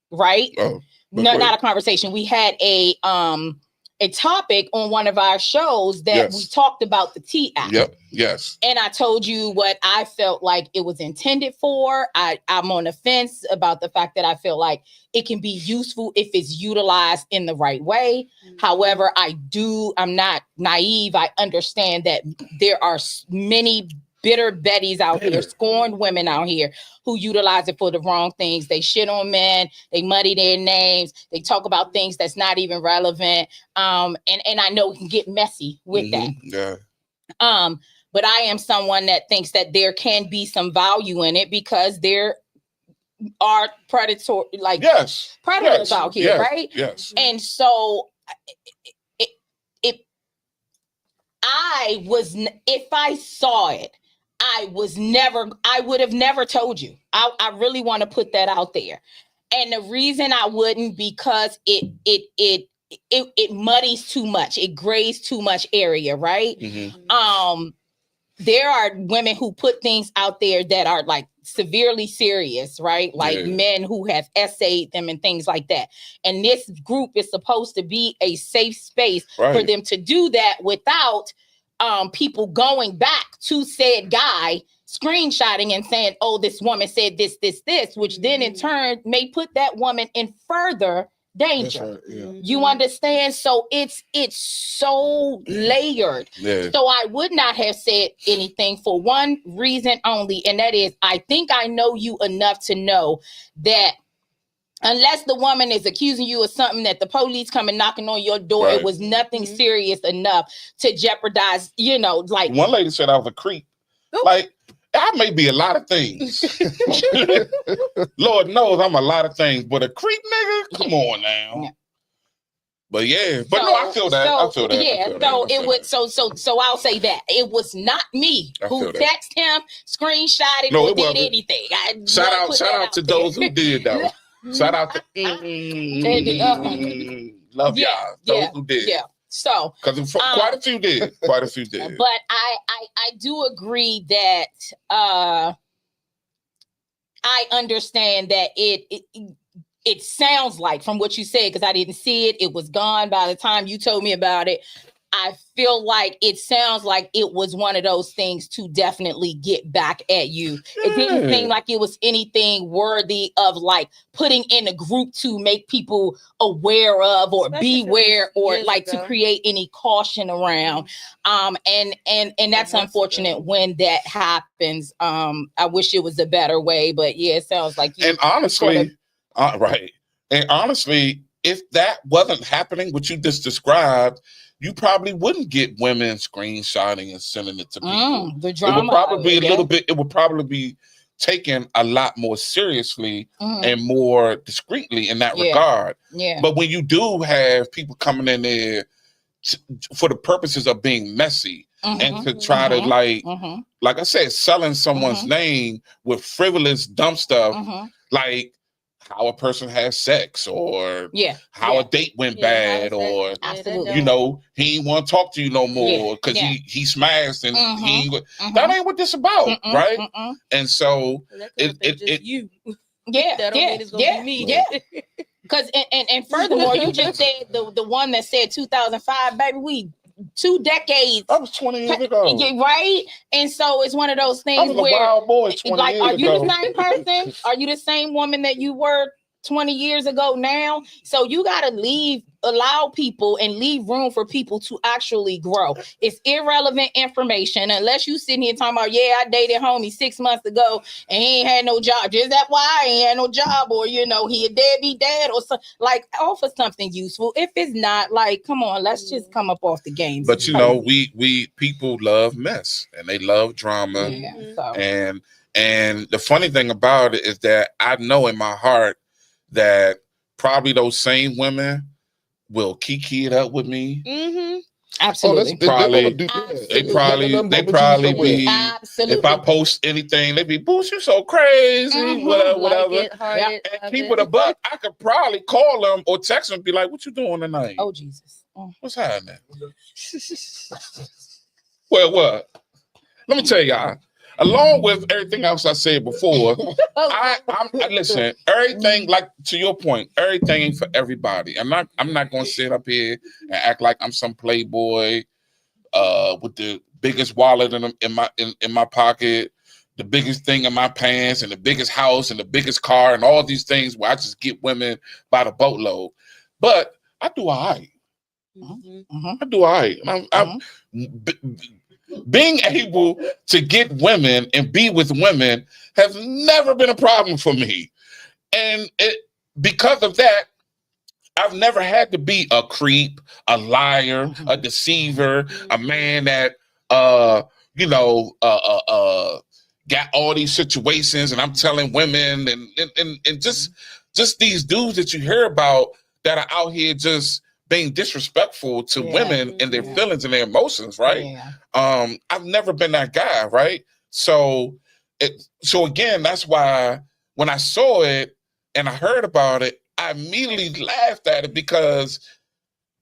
right? Oh, no, not a conversation. We had a topic on one of our shows that we talked about the T Act. Yep. Yes. And I told you what I felt like it was intended for. I'm on the fence about the fact that I feel like it can be useful if it's utilized in the right way. However, I'm not naive. I understand that there are many bitter Bettys out here, scorned women out here who utilize it for the wrong things. They shit on men, they muddy their names, they talk about things that's not even relevant. And I know it can get messy with that. Yeah. But I am someone that thinks that there can be some value in it because there are predators out here, right? Yes. And so if I saw it, I would have never told you. I really want to put that out there. And the reason I wouldn't, because it muddies too much. It grays too much area, right? There are women who put things out there that are like severely serious, right? Like men who have essayed them and things like that. And this group is supposed to be a safe space for them to do that without people going back to said guy, screenshotting and saying, oh, this woman said this, which then in turn may put that woman in further danger. You understand? So it's so layered. So I would not have said anything for one reason only, and that is I think I know you enough to know that unless the woman is accusing you of something that the police come and knocking on your door, it was nothing serious enough to jeopardize, like one lady said I was a creep. Like, I may be a lot of things. Lord knows I'm a lot of things, but a creep nigga? Come on now. But I feel that. So I'll say that. It was not me who texted him, screenshotted, or did anything. Shout out to those who did though. Shout out to love y'all. Those who did. Yeah. So because quite a few did. But I do agree that I understand that it sounds like, from what you said, because I didn't see it, it was gone by the time you told me about it. I feel like it sounds like it was one of those things to definitely get back at you. It didn't seem like it was anything worthy of like putting in a group to make people aware of or beware or like to create any caution around. And that's unfortunate when that happens. I wish it was a better way, but it sounds like you. And honestly, And honestly, if that wasn't happening, what you just described, you probably wouldn't get women screenshotting and sending it to people. The drama. It would probably be it would probably be taken a lot more seriously and more discreetly in that regard. But when you do have people coming in there for the purposes of being messy and to try to like I said, selling someone's name with frivolous dumb stuff, like how a person has sex or how a date went bad or he ain't want to talk to you no more because he smashed and that ain't what this about, right? And so that don't mean it's gonna be me. Because and furthermore, you just said the one that said 2005, baby, we 2 decades. That was 20 years ago. Right? And so it's one of those things where, a wild boy 20 years are you ago. the same person? Are you the same woman that you were 20 years ago now. So you got to allow people and leave room for people to actually grow. It's irrelevant information unless you sitting here talking about, yeah, I dated homie 6 months ago and he ain't had no job. Is that why he ain't had no job? Or, he a deadbeat dad or something. Like, offer something useful. If it's not, like, come on, let's just come up off the game. But we people love mess and they love drama. Yeah, and the funny thing about it is that I know in my heart that probably those same women will kiki it up with me. Mm-hmm. Absolutely. They probably be. Absolutely. If I post anything, they be, Boost, you so crazy, whatever. And keep it a buck. I could probably call them or text them and be like, what you doing tonight? Oh, Jesus. What's happening? Well, what? Let me tell y'all. Along with everything else I said before, I listen, everything, like to your point, everything ain't for everybody. I'm not gonna sit up here and act like I'm some playboy with the biggest wallet in my pocket, the biggest thing in my pants, and the biggest house and the biggest car and all these things where I just get women by the boatload. But I do all right. I do all right. Being able to get women and be with women has never been a problem for me. And because of that, I've never had to be a creep, a liar, a deceiver, a man that, got all these situations and I'm telling women and just these dudes that you hear about that are out here just being disrespectful to women and their feelings and their emotions, right? I've never been that guy, right? So again, that's why when I saw it and I heard about it, I immediately laughed at it because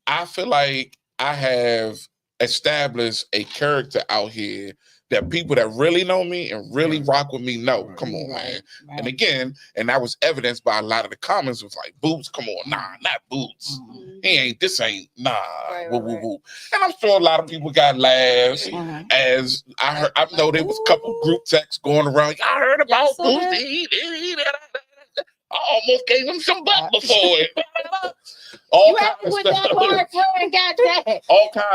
I feel like I have established a character out here that people that really know me and really rock with me know. Come on, man. Right. And again, and that was evidenced by a lot of the comments was like, Boots, come on, nah, not Boots. This ain't, nah, woo, woo, woo. And I'm sure a lot of people got laughs as I know there was a couple group texts going around. I heard about Boots. I almost gave him some butt before it. All kind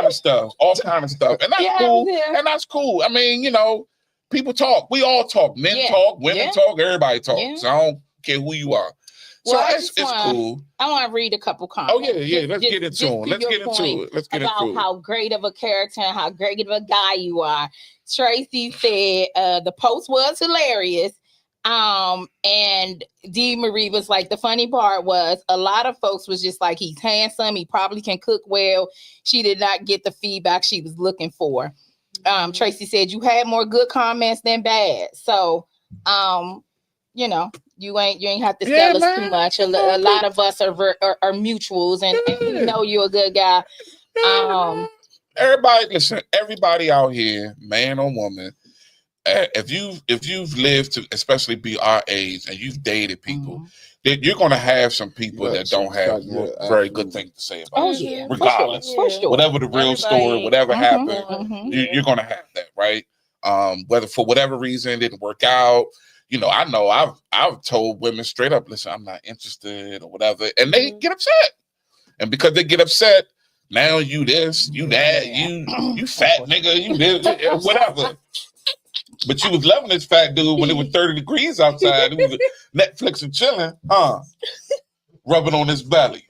of stuff. All kind of stuff. And that's cool. And that's cool. I mean, people talk. We all talk. Men talk, women talk, everybody talks. So I don't care who you are. So it's cool. I want to read a couple comments. Oh, yeah. Let's get into it. Let's get into it. About how great of a character and how great of a guy you are. Tracy said the post was hilarious. And Dee Marie was like, the funny part was a lot of folks was just like, he's handsome. He probably can cook well. She did not get the feedback she was looking for. Tracy said you had more good comments than bad. So, you ain't have to sell us too much. A lot of us are mutuals and we know you're a good guy. Everybody, listen, everybody out here, man or woman, if you've lived to especially be our age and you've dated people, then you're gonna have some people that don't have very good things to say about you. Regardless, for sure. Whatever the real story, whatever happened, you're gonna have that, right? Whether for whatever reason it didn't work out. I know I've told women straight up, listen, I'm not interested or whatever, and they get upset. And because they get upset, now you this, you that, you fat nigga, you this, whatever. But you was loving this fat dude when it was 30 degrees outside. It was Netflix and chilling, rubbing on his belly.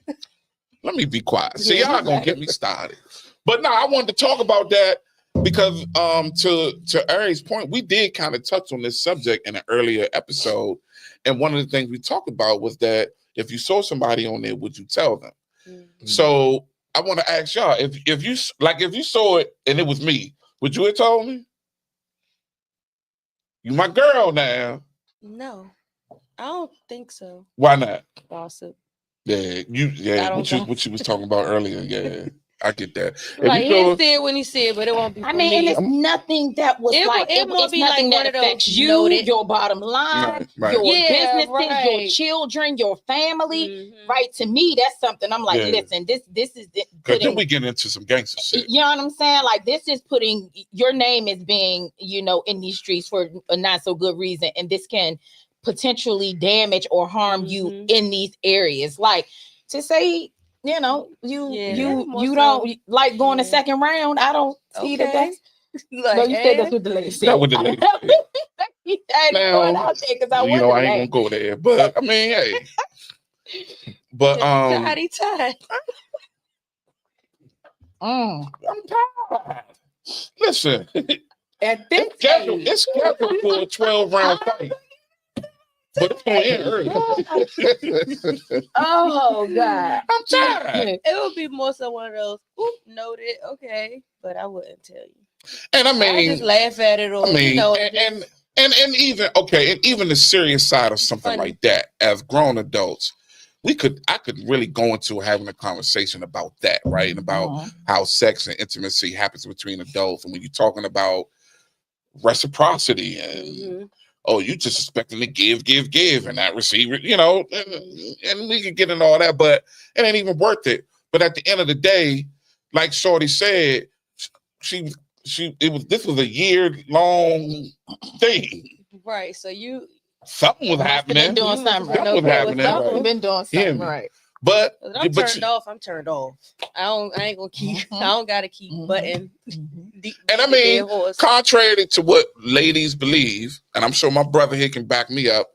Let me be quiet. See, y'all gonna get me started. But no, I wanted to talk about that because to Ari's point, we did kind of touch on this subject in an earlier episode. And one of the things we talked about was that if you saw somebody on there, would you tell them? So I want to ask y'all, if you saw it and it was me, would you have told me? You my girl now. No, I don't think so. Why not? Gossip. Yeah, what you was talking about earlier. Yeah, I get that. Like he didn't say it when he said, but it won't be. It's nothing that was it won't be nothing like that affects you, your bottom line, your businesses, your children, your family. Right? To me, that's something I'm like, listen, this is. Because then we get into some gangster shit. You know what I'm saying? Like this is putting your name as being, in these streets for a not so good reason, and this can potentially damage or harm you in these areas. Like to say, you know, you don't like going the second round. I don't see that. That's like, no, you said that's what the lady said. That's what the lady said. Now, you know, I ain't gonna go there, but I mean, hey. But I'm tired. Listen, at this it's scheduled for a 12-round fight. But it's going in early. Oh God, I'm tired. It would be more so one of those. Oop, noted. Okay, but I wouldn't tell you. And I mean, I just laugh at it, or you know, and even and even the serious side of something like that. As grown adults, I could really go into having a conversation about that, right? And about how sex and intimacy happens between adults, and when you're talking about reciprocity and. Oh, you just expecting to give, and not receive it, you know, and we can get into all that, but it ain't even worth it. But at the end of the day, like Shorty said, this was a year-long thing. Right. So something was happening. Been doing something. Something was happening. Something been doing something right. But I'm turned off. I'm turned off. I ain't gonna keep. I don't gotta keep button. And I mean, contrary to what ladies believe, and I'm sure my brother here can back me up,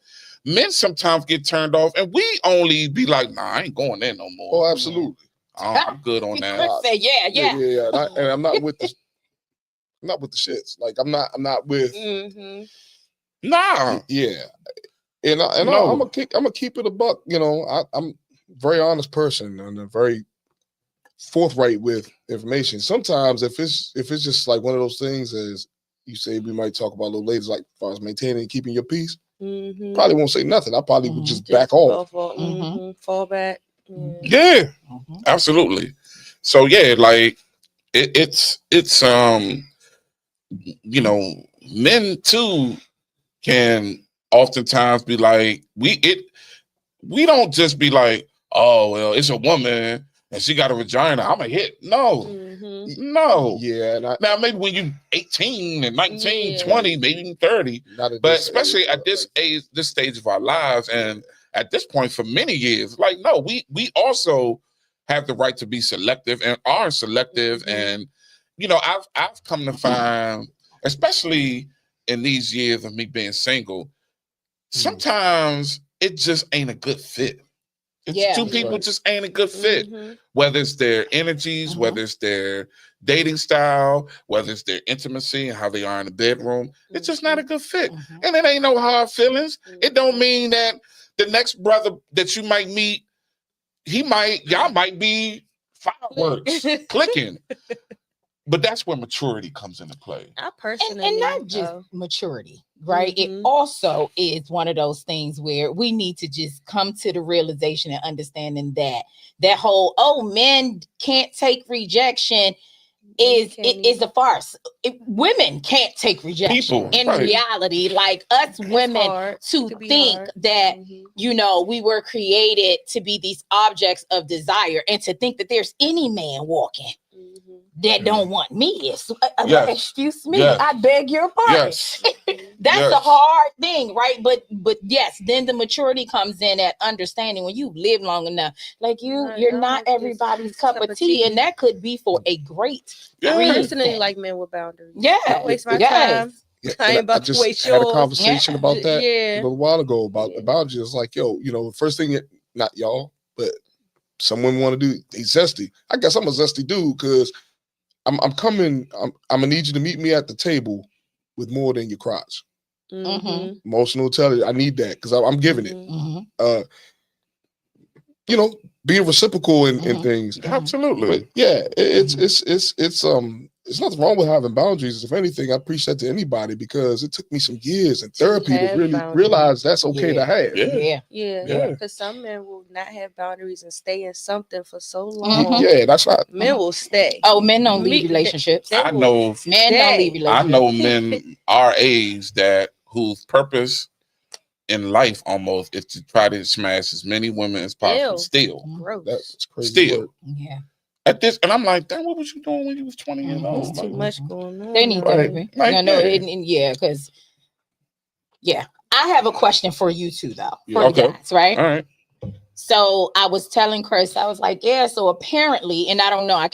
men sometimes get turned off, and we only be like, "Nah, I ain't going there no more." Oh, absolutely. I'm good on that. Say, yeah. And I'm not with the. I'm not with the shits. Like I'm not with. Nah. Yeah. And I'm gonna keep it a buck. You know, I'm a very honest person and a very forthright with information. Sometimes if it's just like one of those things, as you say, we might talk about a little later, like as far as maintaining and keeping your peace. Probably won't say nothing. I probably would just back off. Fall back. Yeah. Absolutely. So yeah, like it's you know, men too can oftentimes be like, we don't just be like, oh well, it's a woman and she got a vagina, I'm a hit. No. Yeah. Now maybe when you 18 and 19, 20, maybe even 30, but especially at this age, this stage of our lives, and at this point for many years, like no, we also have the right to be selective and are selective. And you know, I've come to find, especially in these years of me being single, sometimes it just ain't a good fit. Two people just ain't a good fit. Whether it's their energies, whether it's their dating style, whether it's their intimacy and how they are in the bedroom, it's just not a good fit. And it ain't no hard feelings. It don't mean that the next brother that you might meet, y'all might be fireworks clicking. But that's where maturity comes into play. I personally, and not just maturity, right? It also is one of those things where we need to just come to the realization and understanding that whole men can't take rejection is a farce. Women can't take rejection in reality. Like us women to think that you know we were created to be these objects of desire, and to think that there's any man walking that don't want me. Excuse me, I beg your pardon. That's a hard thing, right? But yes, then the maturity comes in at understanding when you live long enough. Like you're not everybody's cup of tea, and that could be for a great reason. I personally like men with boundaries. Don't waste my time. I ain't about to waste yours. Had a conversation about that a little while ago about the boundaries. It's like, yo, you know, the first thing, not y'all, but someone want to do, he's zesty. I guess I'm a zesty dude because I'm gonna need you to meet me at the table with more than your crotch. Emotional intelligence. I need that because I'm giving it. You know, being reciprocal in things. Absolutely. But yeah, it's nothing wrong with having boundaries. If anything, I preach that to anybody because it took me some years in therapy to really realize that's okay to have. Yeah. Because some men will not have boundaries and stay in something for so long. Yeah, that's not. Men will stay. Oh, men don't leave relationships. I know men don't leave relationships. I know men our age whose purpose in life almost is to try to smash as many women as possible. Still. Gross. That's crazy. Still. Work. Yeah. At this, and I'm like, damn, what was you doing when you was 20 years old? There's too much going on. They need therapy. Like, because I have a question for you two, though. For Okay. you guys, right? All right. So I was telling Chris, I was like, yeah, so apparently, and I don't know, I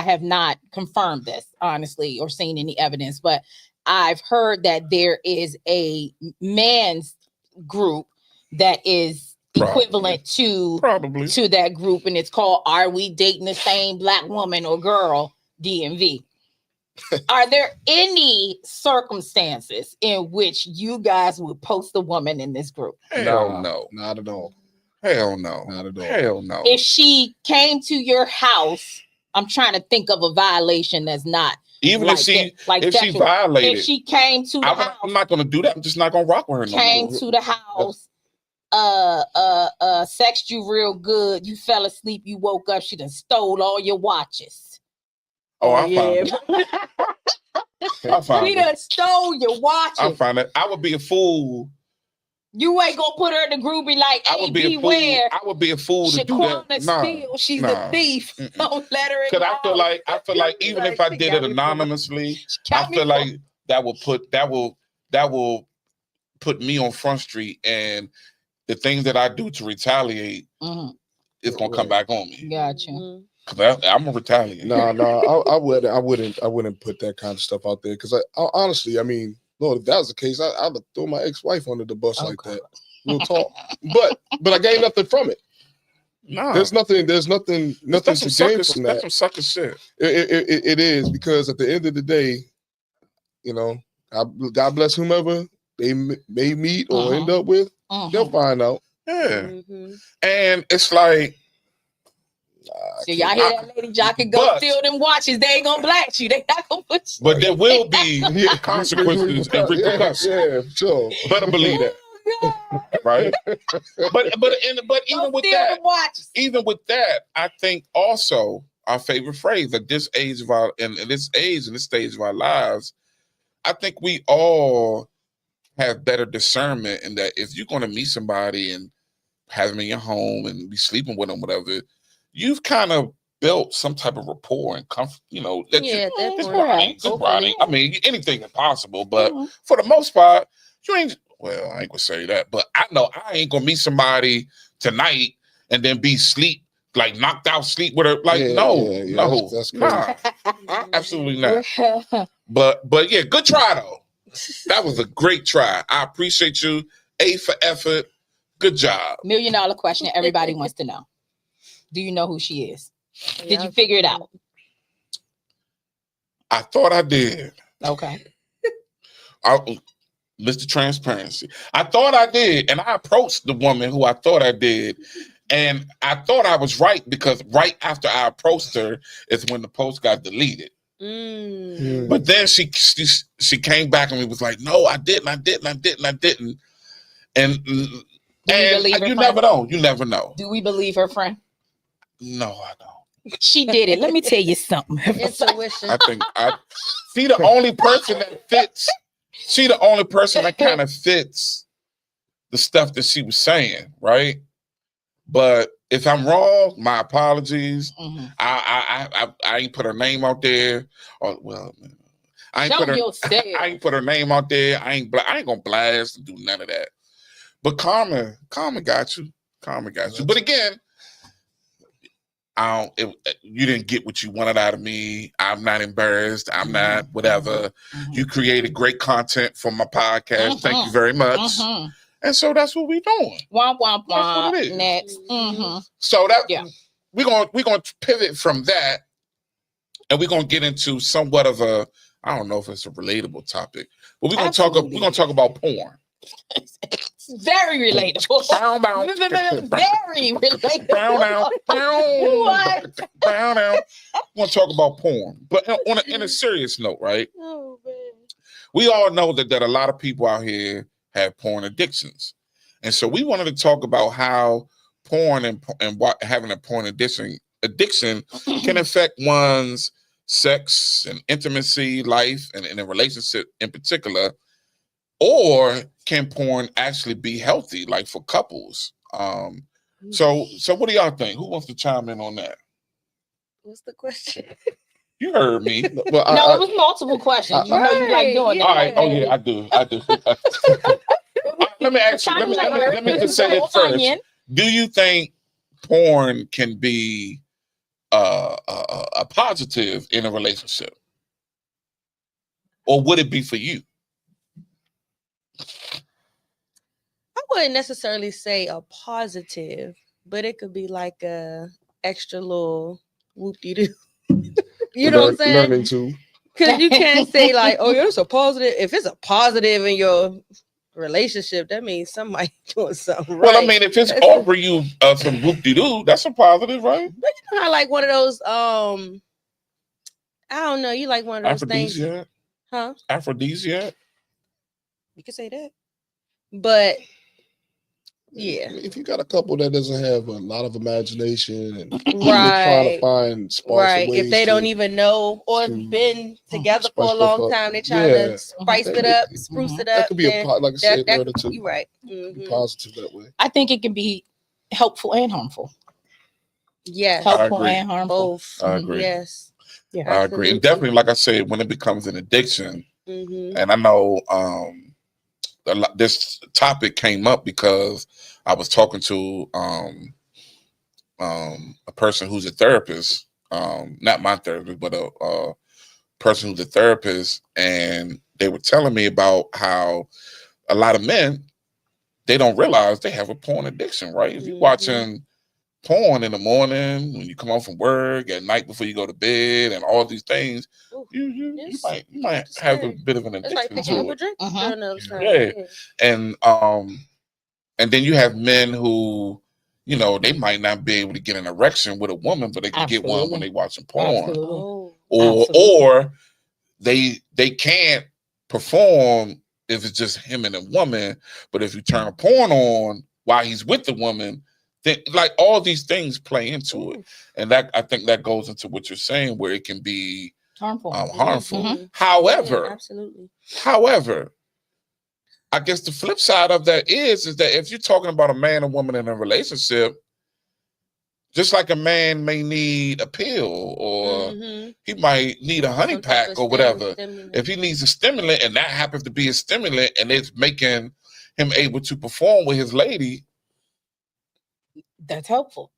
have not confirmed this, honestly, or seen any evidence, but I've heard that there is a man's group that is equivalent to that group, and it's called Are We Dating the Same Black Woman or Girl? DMV. Are there any circumstances in which you guys would post a woman in this group? Hell no. Not at all. Hell no. Not at all. Hell no. If she came to your house, I'm trying to think of a violation that's not even like if she that, like if sexual. she violated. If she came to the house, I'm not gonna do that. I'm just not gonna rock with her. Came to the house, sexed you real good. You fell asleep. You woke up. She done stole all your watches. Oh, I found it. I found She done stole your watches. I found it. I would be a fool. You ain't gonna put her in the group. Be like, hey, beware. I would be a fool to do that. Steal. She's a thief. Don't let her in. Because I feel like even if I did it anonymously, I feel like that will put me on Front Street, and the things that I do to retaliate, it's gonna come back on me. Gotcha. I'm a retaliate. No, I wouldn't put that kind of stuff out there, because I honestly, I mean, Lord, if that was the case, I'd throw my ex-wife under the bus like that. We'll talk, but I gained nothing from it. No, there's nothing to gain from that. That's some sucker shit. It is, because at the end of the day, you know, God bless whomever they may meet or end up with. They'll find out. Yeah, and it's like. So y'all hear that, lady? Y'all can go steal them watches. They ain't gonna blast you. They not gonna put you. But there will be consequences and repercussions. Yeah, sure. Better believe that. Right? But even with that, I think also our favorite phrase at this age of our and this stage of our lives, I think we all have better discernment in that if you're gonna meet somebody and have them in your home and be sleeping with them, whatever. You've kind of built some type of rapport and comfort, you know. This riding. I mean, anything is possible, but for the most part, you ain't. Well, I ain't gonna say that, but I know I ain't gonna meet somebody tonight and then be knocked out sleep with her. Like, no, that's crazy. Absolutely not. But yeah, good try though. That was a great try. I appreciate you. A for effort. Good job. $1 million question everybody wants to know. Do you know who she is? Did you figure it out? I thought I did. Okay. Mr. Transparency. I thought I did. And I approached the woman who I thought I did. And I thought I was right, because right after I approached her is when the post got deleted. But then she came back and was like, no, I didn't. And you never know. You never know. Do we believe her, friend? No, I don't. She did it. Let me tell you something. Intuition. I think she the only person that fits. She the only person that kind of fits the stuff that she was saying, right? But if I'm wrong, my apologies. I ain't put her name out there. Or I ain't put her name out there. I ain't gonna blast and do none of that. But Karma got you. But again, you didn't get what you wanted out of me. I'm not embarrassed. I'm not whatever. You created great content for my podcast. Thank you very much. And so that's what we're doing. Womp womp womp. That's what it is. Next. So we're gonna pivot from that, and we're gonna get into somewhat of a, I don't know if it's a relatable topic, but we're gonna talk about porn. Very relatable. Very relatable. We're gonna talk about porn, but in a serious note, right? Oh man. We all know that a lot of people out here have porn addictions, and so we wanted to talk about how porn and what having a porn addiction can affect one's sex and intimacy life and in a relationship in particular. Or can porn actually be healthy, like for couples? So what do y'all think? Who wants to chime in on that? What's the question? You heard me. It was multiple questions. You know you like doing that. All right. Oh yeah, I do. All let me ask you. Let me just say this first. Do you think porn can be a positive in a relationship, or would it be for you? I wouldn't necessarily say a positive, but it could be like a extra little whoop-de-doo. You know what I'm saying? Learning to. Because you can't say like, oh, it's a positive. If it's a positive in your relationship, that means somebody doing something right. Well, I mean, if it's offering you some whoop-de-doo, that's a positive, right? But you know how like one of those, I don't know, you like one of those Aphrodisiac? things. Huh? Aphrodisiac? You could say that. But yeah, if you got a couple that doesn't have a lot of imagination and trying to find sparks of ways if they don't even know or been together for a long time, they're trying to spice it up, spruce it up. That could be like I said, learning to you're right. Be positive that way. I think it can be helpful and harmful. Yes, helpful and harmful. Both. I agree. Yes, yeah, I agree. And definitely, like I said, when it becomes an addiction, and I know this topic came up because I was talking to a person who's a therapist, not my therapist, but a person who's a therapist, and they were telling me about how a lot of men, they don't realize they have a porn addiction, right? If you're watching porn in the morning, when you come home from work, at night before you go to bed, and all these things, you might have a bit of an addiction. It's like picking up a drink. And then you have men who, you know, they might not be able to get an erection with a woman, but they can get one when they watching porn. Or they can't perform if it's just him and a woman, but if you turn a porn on while he's with the woman, then like all these things play into it. And that, I think that goes into what you're saying, where it can be harmful. However, however, I guess the flip side of that is that if you're talking about a man and woman in a relationship, just like a man may need a pill or he might need a honey pack or whatever. If he needs a stimulant and that happens to be a stimulant and it's making him able to perform with his lady, that's helpful.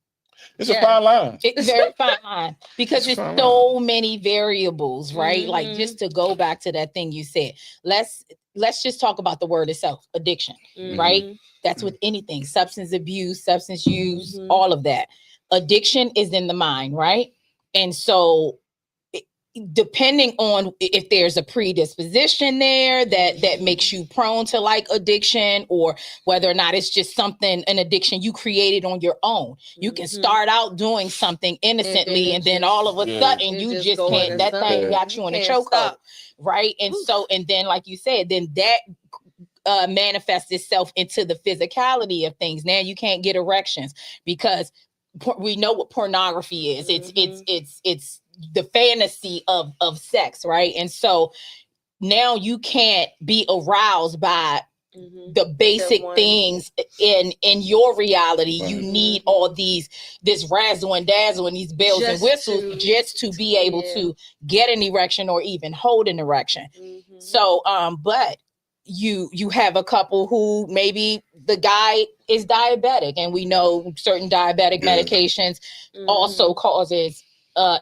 It's a fine line. It's a very fine line because there's so many variables, right? Like just to go back to that thing you said, let's just talk about the word itself, addiction, right? That's with anything, substance abuse, substance use, all of that. Addiction is in the mind, right? And so depending on if there's a predisposition there that makes you prone to like addiction, or whether or not it's just something, an addiction you created on your own. You can start out doing something innocently and then all of a sudden you just can't, that thing got you in a chokehold, right? And so, and then like you said, then that manifests itself into the physicality of things. Now you can't get erections because we know what pornography is. It's the fantasy of sex, right? And so now you can't be aroused by the basic things in your reality. You need all this razzle and dazzle and these bells and whistles just to be able to get an erection or even hold an erection. So but you have a couple who maybe the guy is diabetic, and we know certain diabetic medications also causes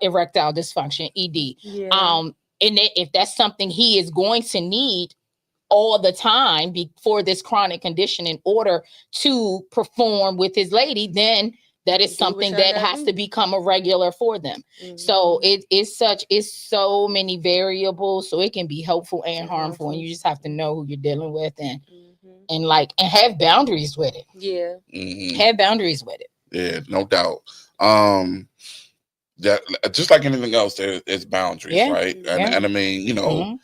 erectile dysfunction, ED. And if that's something he is going to need all the time for this chronic condition in order to perform with his lady, then that is something that has to become a regular for them. So it's so many variables. So it can be helpful and harmful, and you just have to know who you're dealing with and have boundaries with it. Have boundaries with it. Yeah, no doubt. That just like anything else, there's boundaries, right? And I mean, you know,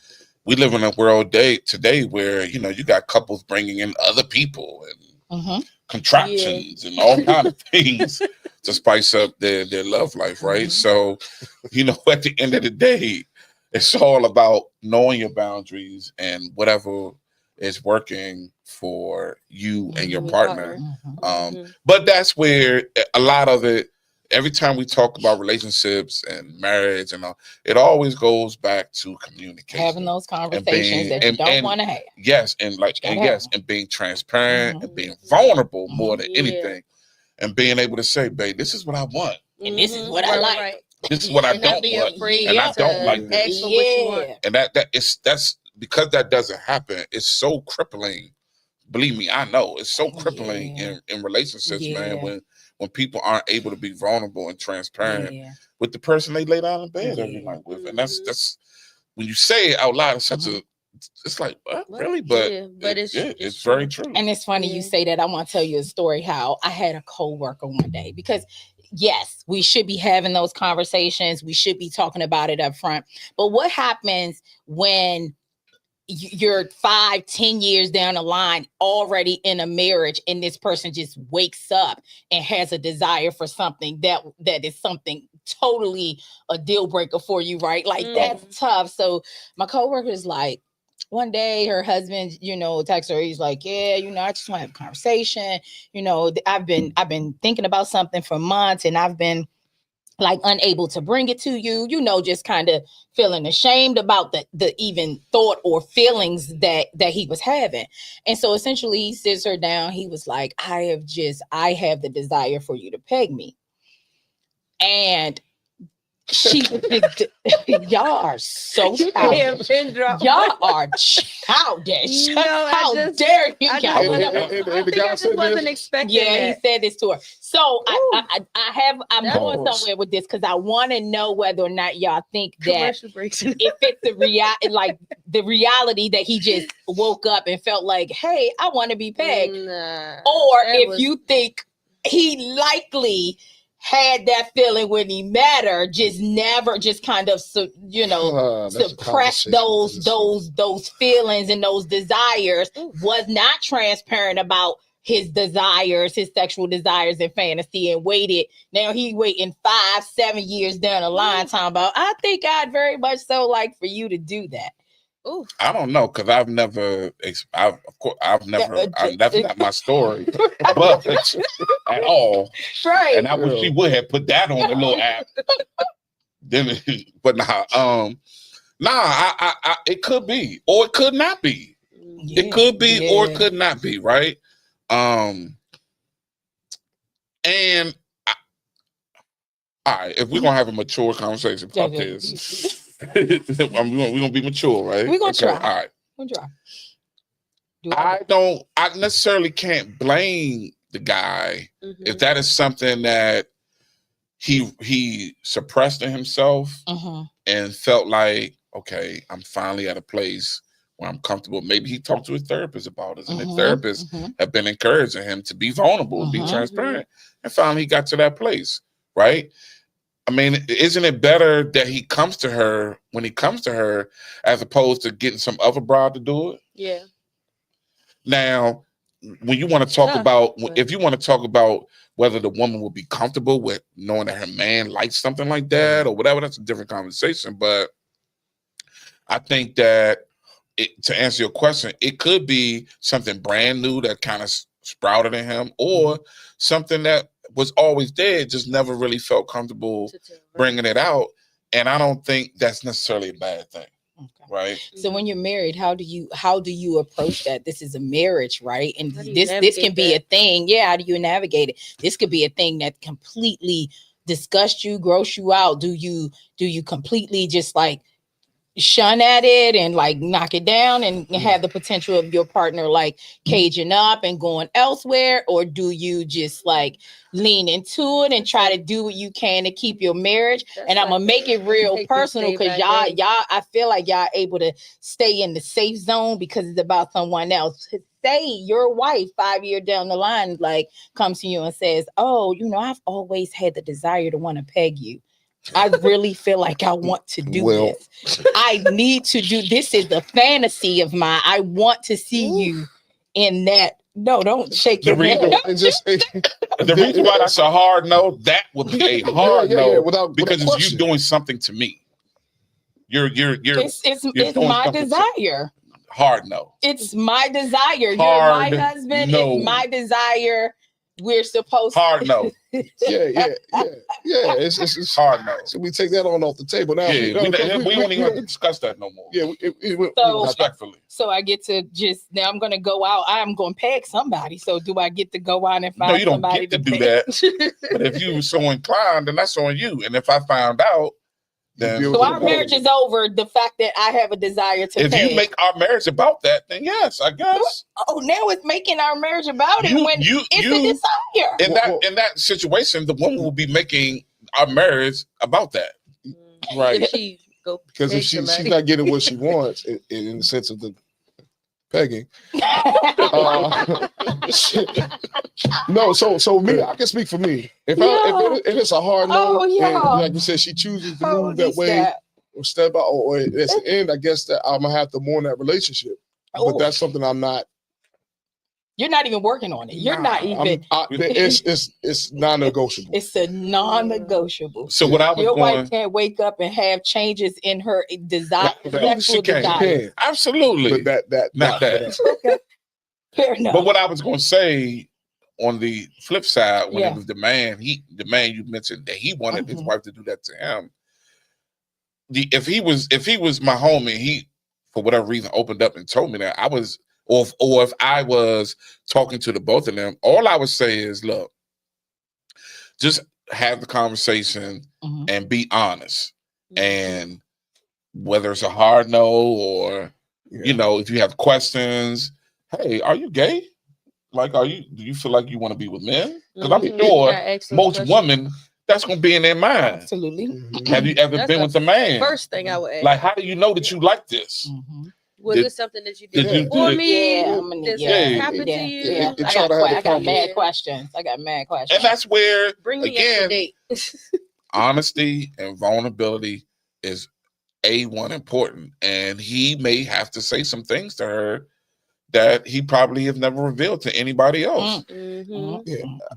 we live in a world today where, you know, you got couples bringing in other people and contraptions and all kind of things to spice up their love life, right? So, you know, at the end of the day, it's all about knowing your boundaries and whatever is working for you and your partner. But that's where a lot of it every time we talk about relationships and marriage and all, it always goes back to communication, having those conversations that you don't want to have. Yes, and being transparent and being vulnerable more than anything, and being able to say, "Babe, this is what I want, and this is what I like. Right. This is what I don't want, and I don't like this." Ask for what you want. And that's because that doesn't happen. It's so crippling. Believe me, I know it's so crippling in relationships, man. When people aren't able to be vulnerable and transparent with the person they lay down in bed every night with, and that's when you say it out loud, it's such a, it's like, what? Really? But it's very true. And it's funny you say that. I want to tell you a story how I had a coworker one day, because yes, we should be having those conversations. We should be talking about it up front. But what happens when you're 5-10 years down the line already in a marriage, and this person just wakes up and has a desire for something that is something totally a deal breaker for you, right? Like that's tough. So my coworker is like, one day her husband, texts her. He's like, yeah, I just want to have a conversation. I've been thinking about something for months, and I've been like unable to bring it to you, just kind of feeling ashamed about the even thought or feelings that he was having. And so essentially he sits her down. He was like, I have the desire for you to peg me. And she y'all are so childish. Y'all are childish. How dare you guys? I just wasn't expecting he said this to her. So I'm going somewhere with this, because I want to know whether or not y'all think that if it's the reality that he just woke up and felt like, hey, I want to be pegged, or if you think he likely had that feeling when he met her, just never just kind of suppressed those feelings and those desires, was not transparent about his desires, his sexual desires and fantasy, and waited. Now he waiting 5-7 years down the line talking about, I think I'd very much so like for you to do that. Ooh. I don't know, because I've never that's not my story, but at all. Right. And I wish she would have put that on the little app. Then, but it could be, or it could not be. It could be, or it could not be. Right. And all right, if we're gonna have a mature conversation about this. We're gonna be mature, right? We're gonna try. All right. We're gonna try. I necessarily can't blame the guy if that is something that he suppressed in himself and felt like, okay, I'm finally at a place where I'm comfortable. Maybe he talked to his therapist about it, and his therapist have been encouraging him to be vulnerable, be transparent, and finally he got to that place, right? I mean, isn't it better that he comes to her when he comes to her, as opposed to getting some other broad to do it? Yeah. Now, when you want to talk about, if you want to talk about whether the woman will be comfortable with knowing that her man likes something like that or whatever, that's a different conversation. But I think that to answer your question, it could be something brand new that kind of sprouted in him, or something that was always there, just never really felt comfortable bringing it out. And I don't think that's necessarily a bad thing. Okay. Right. So when you're married, how do you approach that? This is a marriage, right? And this can be a thing. Yeah. How do you navigate it? This could be a thing that completely disgusts you, gross you out. Do you completely just like shun at it and like knock it down and have the potential of your partner like caging up and going elsewhere? Or do you just like lean into it and try to do what you can to keep your marriage? And I'm gonna make it real personal, because y'all I feel like y'all able to stay in the safe zone because it's about someone else. Say your wife 5 years down the line like comes to you and says, oh, I've always had the desire to want to peg you. I really feel like I want to do this. I need to do this. Is a fantasy of mine. I want to see you in that. No, don't shake your head. The reason why that's a hard no, that would be a hard no, because it's you doing something to me. It's my desire. Hard no. It's my desire. You're my husband. No. It's my desire. We're supposed hard no. It's hard now. So we take that on off the table now. Yeah, we don't even have to discuss that no more. Yeah, So respectfully. So I get to just now. I'm gonna go out. I'm gonna peg somebody. So do I get to go out and find? No, you don't somebody get to do that. But if you were so inclined, then that's on you. And if I found out, then so our marriage is over. The fact that I have a desire to. If you make our marriage about that, then yes, I guess. Oh, now it's making our marriage about it when it's a desire. In that situation, the woman will be making our marriage about that, right? Because if she's not getting what she wants in the sense of the pegging. No, so me, I can speak for me. If it's a hard no, and like you said, she chooses to move that way or step out, or at the end, I guess that I'm gonna have to mourn that relationship. But that's something I'm not. You're not even working on it. You're not even. It's non-negotiable. It's a non-negotiable. So what I was your wife can't wake up and have changes in her desire. She can. Absolutely. But not that. Fair enough. But what I was going to say on the flip side, when it was the man you mentioned that he wanted his wife to do that to him. If he was my homie, he for whatever reason opened up and told me that I was. Or if I was talking to the both of them, all I would say is, look, just have the conversation and be honest. And whether it's a hard no or, if you have questions, hey, are you gay? Like, do you feel like you want to be with men? Because I'm sure most women, that's going to be in their mind. Absolutely. Have you ever been with a man? First thing I would ask. Like, how do you know that you like this? Was it something that you did for me? Does it happen to you? I got mad questions. And that's where, again, honesty and vulnerability is A1 important. And he may have to say some things to her that he probably have never revealed to anybody else. Yeah,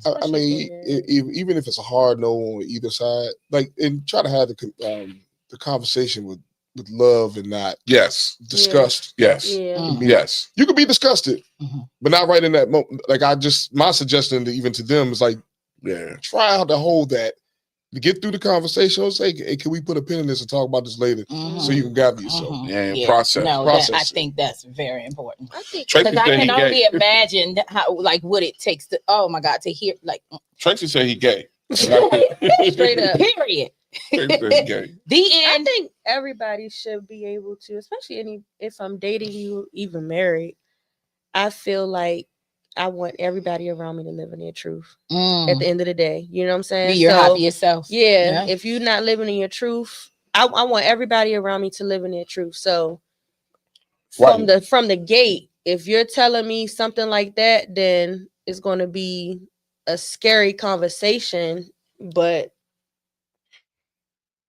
I mean, even if it's a hard no on either side, like, and try to have the conversation with love and not disgust. Yes. Yes. You could be disgusted, but not right in that moment. Like my suggestion even to them is like, try to hold that to get through the conversation. Or say, hey, can we put a pin in this and talk about this later so you can gather yourself? Process. No, process I think that's very important. Because I can only imagine how, like, what it takes to, oh my God, to hear, like. Tracy said he gay. Straight up. Period. The end. I think everybody should be able to, especially if I'm dating you, even married. I feel like I want everybody around me to live in their truth. At the end of the day, you know what I'm saying? Be your happy yourself. Yeah. If you're not living in your truth, I want everybody around me to live in their truth. So from the gate, if you're telling me something like that, then it's going to be a scary conversation, but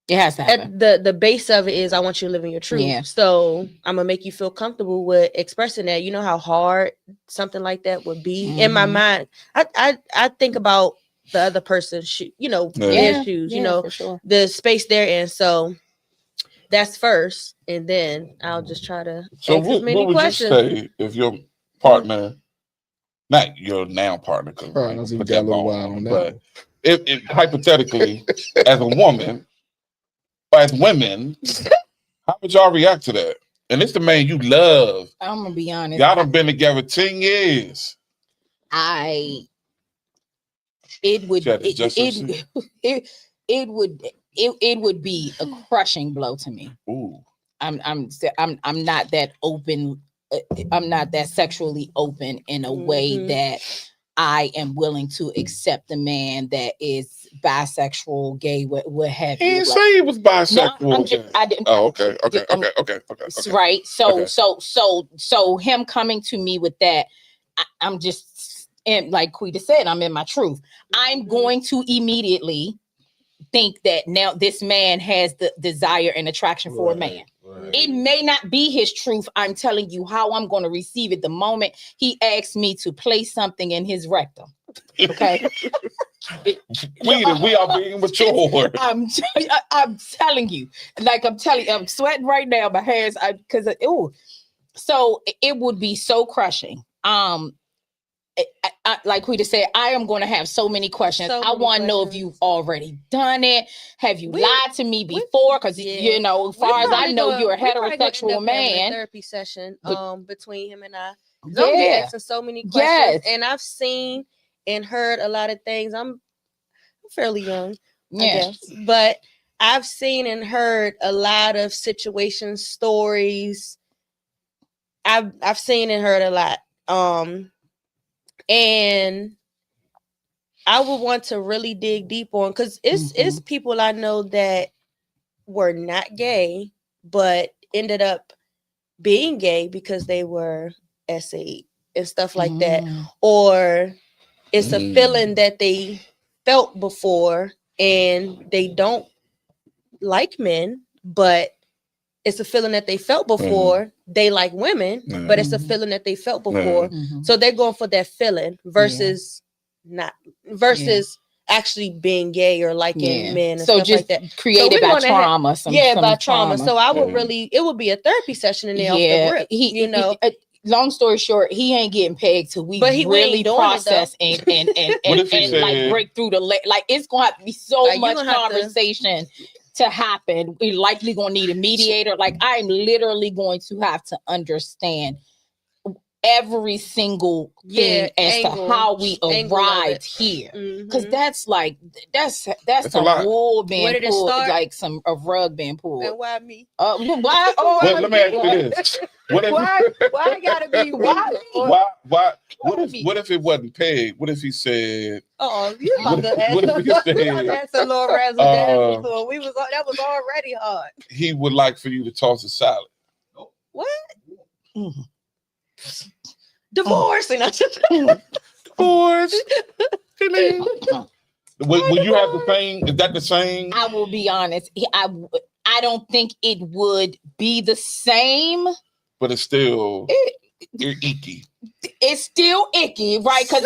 it has to happen. At the base of it is I want you to live in your truth. Yeah. So I'm gonna make you feel comfortable with expressing that. You know how hard something like that would be. In my mind, I think about the other person's their shoes, for sure. The space they're in. So that's first, and then I'll just try to ask as many questions. What would you say if your partner, not your now partner, but if hypothetically, as a woman, or as women, how would y'all react to that? And it's the man you love. I'm gonna be honest. Y'all done been together 10 years. It would be a crushing blow to me. Ooh. I'm not that open. I'm not that sexually open in a way that I am willing to accept a man that is bisexual, gay, what have you. He didn't say he was bisexual. No, I didn't. Oh, okay. Right. So him coming to me with that, I'm just, and like Quita said, I'm in my truth. I'm going to immediately think that now this man has the desire and attraction for a man. Right. It may not be his truth. I'm telling you how I'm going to receive it the moment he asks me to place something in his rectum. Okay. We are being mature. I'm telling you, I'm sweating right now. My hands, so it would be so crushing. like we just said, I am going to have so many questions. I want to know if you've already done it. Have you lied to me before? Because you know, as far as I know, you're a heterosexual man. A therapy session between him and I. Yeah. I'm be asking so many questions, and I've seen and heard a lot of things. I'm fairly young, I guess, but I've seen and heard a lot of situations, stories. I've seen and heard a lot. And I would want to really dig deep on, because it's people I know that were not gay but ended up being gay because they were SA and stuff like that, or it's a feeling that they felt before and they don't like men, but it's a feeling that they felt before. They like women, but it's a feeling that they felt before. So they're going for that feeling versus actually being gay or liking men and stuff like that. Created by trauma. By trauma. So I would it would be a therapy session in there off the rip. Long story short, he ain't getting pegged till we really process and like break through the like it's gonna have to be so much conversation to happen. We're likely gonna need a mediator. Like I'm literally going to have to understand every single thing as to how we arrived here, because that's a wool being pulled, like a rug being pulled. And why me? Why? Let me ask you this: why I gotta be? What if it wasn't paid? What if he said? Oh, you about to ask? That's a little razzle dazzle. So that was already hard. He would like for you to toss a salad. What? Divorce and divorce. Will you have the same? Is that the same? I will be honest. I don't think it would be the same. But it's still icky. It's still icky, right? Because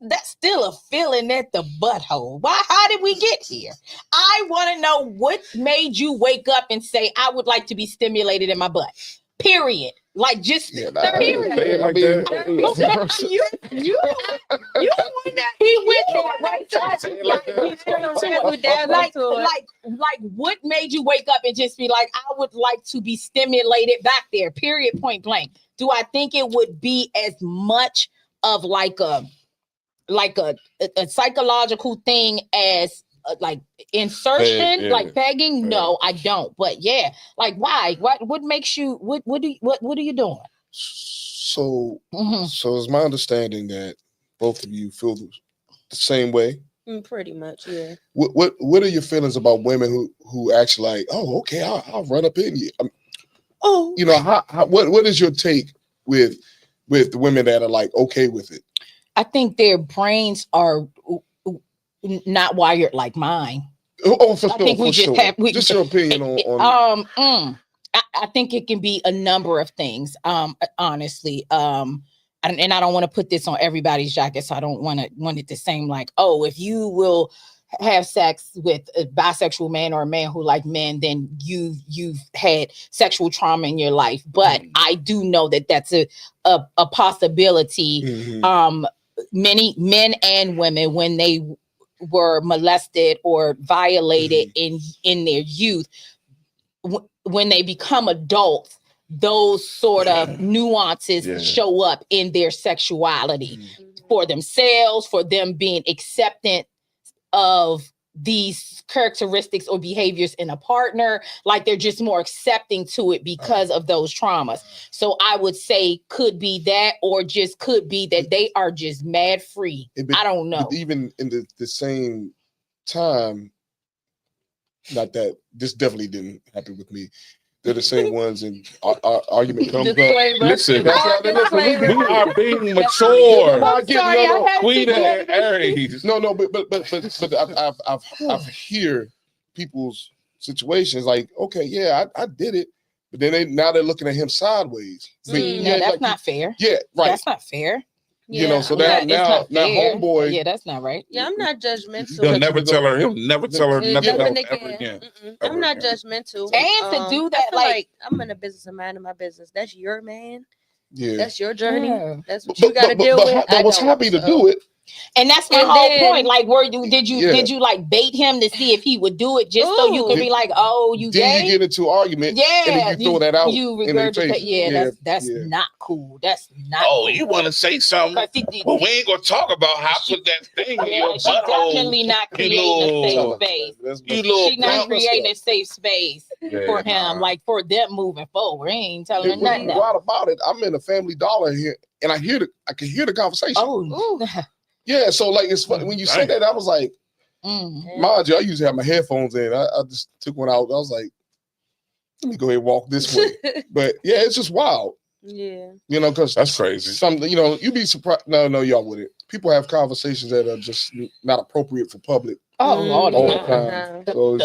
that's still a feeling at the butthole. Why? How did we get here? I want to know what made you wake up and say, I would like to be stimulated in my butt. Period. Like just period. Like you he went like what made you wake up and just be like, I would like to be stimulated back there, period, point blank. Do I think it would be as much of like a psychological thing as like insertion, like pegging? No, I don't. But like why? What makes you? What are you doing? So it's my understanding that both of you feel the same way. Pretty much, yeah. What are your feelings about women who actually like? Oh, okay, I'll run up in you. You know, what is your take with the women that are like okay with it? I think their brains are not wired like mine. Oh, for sure. I think we just have just your opinion on. I think it can be a number of things. Honestly, and I don't want to put this on everybody's jacket, so I don't want it to seem like, oh, if you will have sex with a bisexual man or a man who like men, then you've had sexual trauma in your life. But I do know that that's a possibility. Many men and women, when they were molested or violated in their youth, when they become adults, those sort of nuances show up in their sexuality for themselves, for them being acceptant of these characteristics or behaviors in a partner. Like they're just more accepting to it because of those traumas. So I would say could be that, or just could be that they are just mad free. I don't know. Even in the same time, not that this definitely didn't happen with me. They're the same ones, and our argument comes up. Listen, we are being mature. Sweet and Aries. No, but I've hear people's situations like, okay, yeah, I did it, but then now they're looking at him sideways. That's not fair. Yeah, right. That's not fair. You know, so now homeboy. Yeah, that's not right. Yeah, I'm not judgmental. He'll never tell her nothing else ever again. I'm not judgmental. And to do that, like I'm in the business of minding my business. That's your man. Yeah, that's your journey. Yeah. That's what you got to deal with. I was happy to do it. And that's my And whole then- point. Like, did you like bait him to see if he would do it just so you could be like, oh, you Then gay? you get into an argument, and then you throw that out. You in their regurgitate. face. Yeah, that's not cool. That's not. Oh, cool. you want to say something? Well, we ain't gonna talk about how I put that thing in your She's butthole. definitely not creating a safe space. She's not creating a safe space for him, like for them moving forward. He ain't telling her nothing. What about it? I'm in a Family Dollar here, and I can hear the conversation. Oh, yeah. So like, it's funny when you said that. I was like, mind you, I usually have my headphones in. I just took one out. I was like, let me go ahead and walk this way. But yeah, it's just wild. Yeah. You know, because that's crazy. Something, you know, you'd be surprised. No, y'all wouldn't. People have conversations that are just not appropriate for public. All the time. So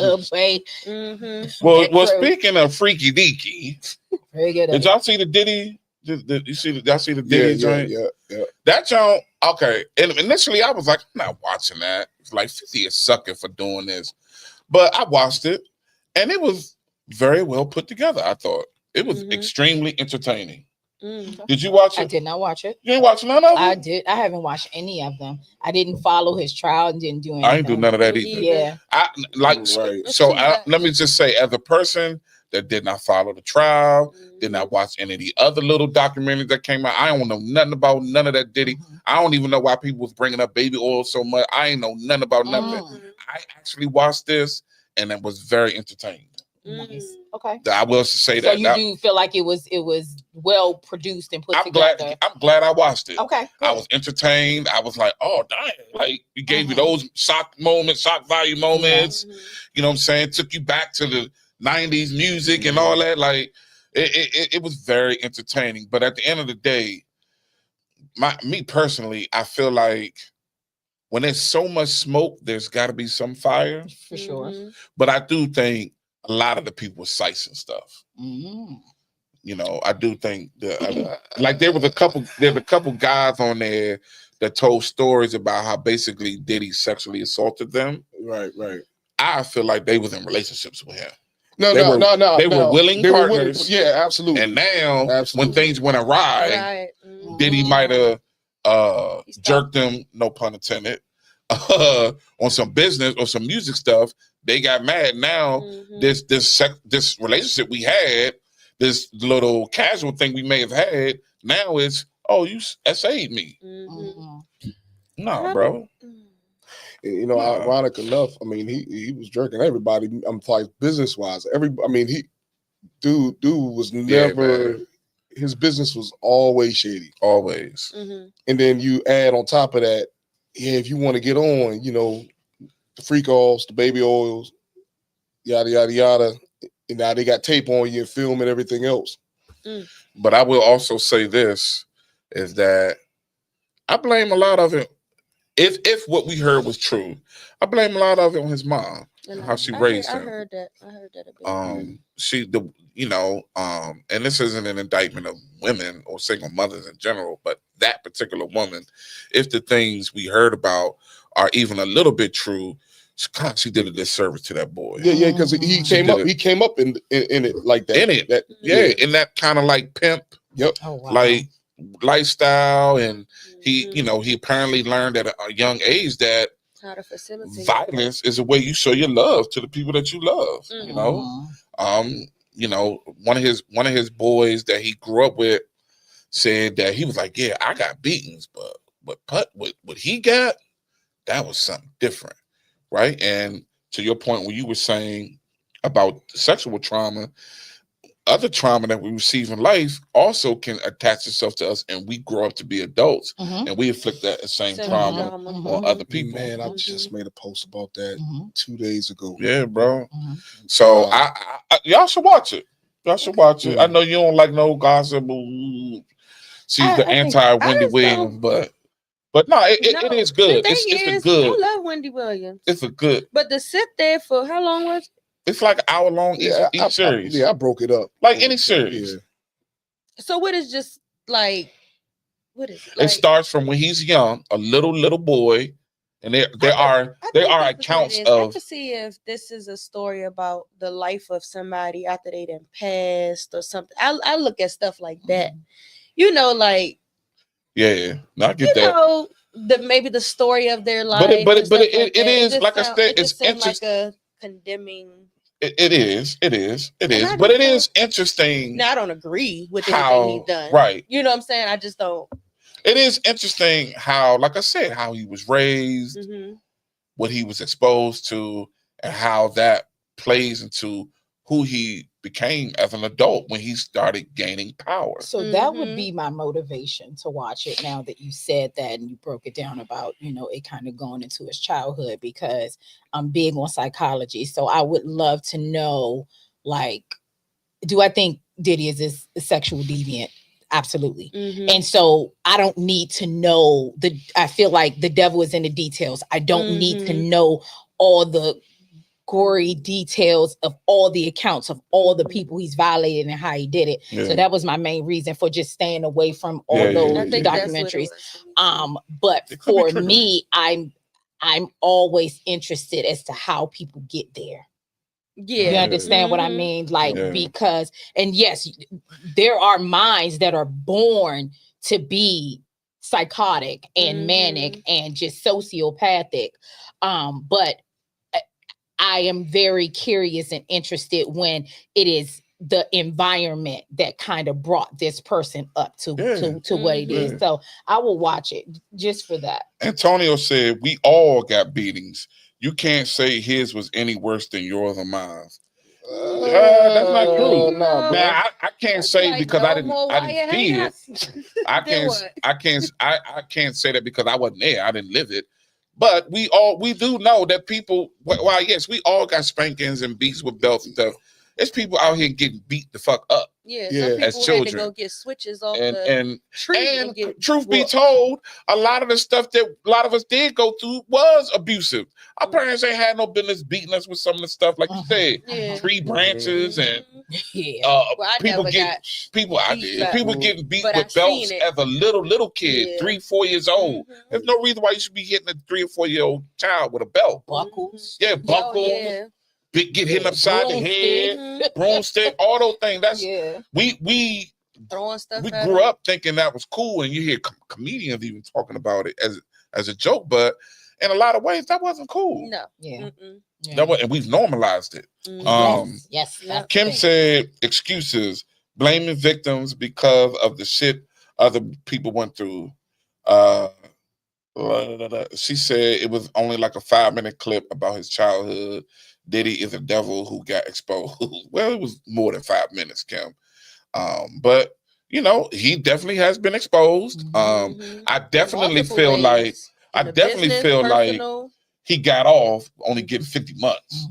it's well, speaking of freaky deaky, did y'all see the Diddy? Y'all see the Diddy joint? Yeah. That joint, okay. And initially I was like, I'm not watching that. It's like 50 is sucking for doing this. But I watched it and it was very well put together, I thought. It was extremely entertaining. Did you watch it? I did not watch it. You didn't watch none of them? I did. I haven't watched any of them. I didn't follow his trial and didn't do anything. I ain't do none of that either. Yeah. Let me just say, as a person that did not follow the trial, did not watch any of the other little documentaries that came out, I don't know nothing about none of that Diddy. I don't even know why people was bringing up baby oil so much. I ain't know nothing about none of it. I actually watched this and it was very entertaining. Nice. Okay. I will say that. So you do feel like it was well produced and put together. I'm glad I watched it. Okay. Good. I was entertained. I was like, oh dang, like you gave me those shock value moments. You know what I'm saying? Took you back to the 90s music and all that. Like it was very entertaining. But at the end of the day, me personally, I feel like when there's so much smoke, there's got to be some fire. For sure. But I do think a lot of the people were sicing stuff. You know, I do think like there was a couple guys on there that told stories about how basically Diddy sexually assaulted them. Right. I feel like they was in relationships with him. No. They were willing partners. Yeah, absolutely. And now, when things went awry, Diddy might have jerked them, no pun intended, on some business or some music stuff. They got mad. Now this relationship we had, this little casual thing we may have had, now it's, oh, you SA'd me. No, bro. You know, ironic enough, I mean, he was jerking everybody. I'm like business wise. Dude was never. His business was always shady. Always. And then you add on top of that, if you want to get on, you know, the freak offs, the baby oils, yada yada yada. And now they got tape on you and film and everything else. But I will also say this is that I blame a lot of it. If what we heard was true, I blame a lot of it on his mom and how she raised him. I heard that a bit. And this isn't an indictment of women or single mothers in general, but that particular woman, if the things we heard about are even a little bit true, God, she did a disservice to that boy. Yeah, because he came up in it like that. In that kind of like pimp, like lifestyle, and he apparently learned at a young age that how to facilitate violence is a way you show your love to the people that you love. One of his boys that he grew up with said that he was like, yeah, I got beatings, but what he got, that was something different. Right. And to your point, when you were saying about sexual trauma, other trauma that we receive in life also can attach itself to us, and we grow up to be adults and we inflict that same trauma on other people. Man, I just made a post about that 2 days ago. Yeah, bro. So I y'all should watch it. I know you don't like no gossip. She's the anti-Wendy Williams, but no, it is good. It's good. I love Wendy Williams. It's a good. But to sit there for how long was it? It's like an hour long each series. I broke it up. Like any series. Yeah. So what is just like, what is it? It starts from when he's young, a little boy, and there are accounts of. I can see if this is a story about the life of somebody after they done passed or something. I look at stuff like that. you know, like yeah, no, I get you that. know, maybe the story of their life. But it is just like I said, it it's just seemed like interesting. a condemning. It is, but it is interesting. No, I don't agree with how, anything he's done. Right. You know what I'm saying? I just don't. It is interesting how, like I said, how he was raised, what he was exposed to, and how that plays into who he became as an adult when he started gaining power. So that would be my motivation to watch it now that you said that and you broke it down about, you know, it kind of going into his childhood, because I'm big on psychology. So I would love to know, like, do I think Diddy is a sexual deviant? Absolutely. And so I don't need to know I feel like the devil is in the details. I don't need to know all the gory details of all the accounts of all the people he's violated and how he did it. So that was my main reason for just staying away from all those documentaries. But for me, I'm always interested as to how people get there. You understand what I mean? Like, because, and yes, there are minds that are born to be psychotic and manic and just sociopathic. But I am very curious and interested when it is the environment that kind of brought this person up to what it is. So I will watch it just for that. Antonio said, we all got beatings. You can't say his was any worse than yours or mine. That's not true. No, now I can't say like because I didn't see it. I can't say that because I wasn't there. I didn't live it. But we do know that people. Well, yes, we all got spankings and beats with belts and stuff. There's people out here getting beat the fuck up. Yeah, some people as children. Had to go get switches off and truth be told, a lot of the stuff that a lot of us did go through was abusive. Our parents ain't had no business beating us with some of the stuff, like you said, tree branches and people getting beat with belts as a little kid, 3-4 years old. There's no reason why you should be hitting a 3 or 4 year old child with a belt. Buckles, buckles. Get hit upside the head, broomstick, all those things. That's we throwing stuff. We grew up thinking that was cool, and you hear comedians even talking about it as a joke. But in a lot of ways, that wasn't cool. No, and we've normalized it. Yes. Kim said excuses, blaming victims because of the shit other people went through. She said it was only like a 5-minute clip about his childhood. Diddy is a devil who got exposed. Well, it was more than 5 minutes, Kim. But you know, he definitely has been exposed. I definitely feel like he got off only getting 50 months.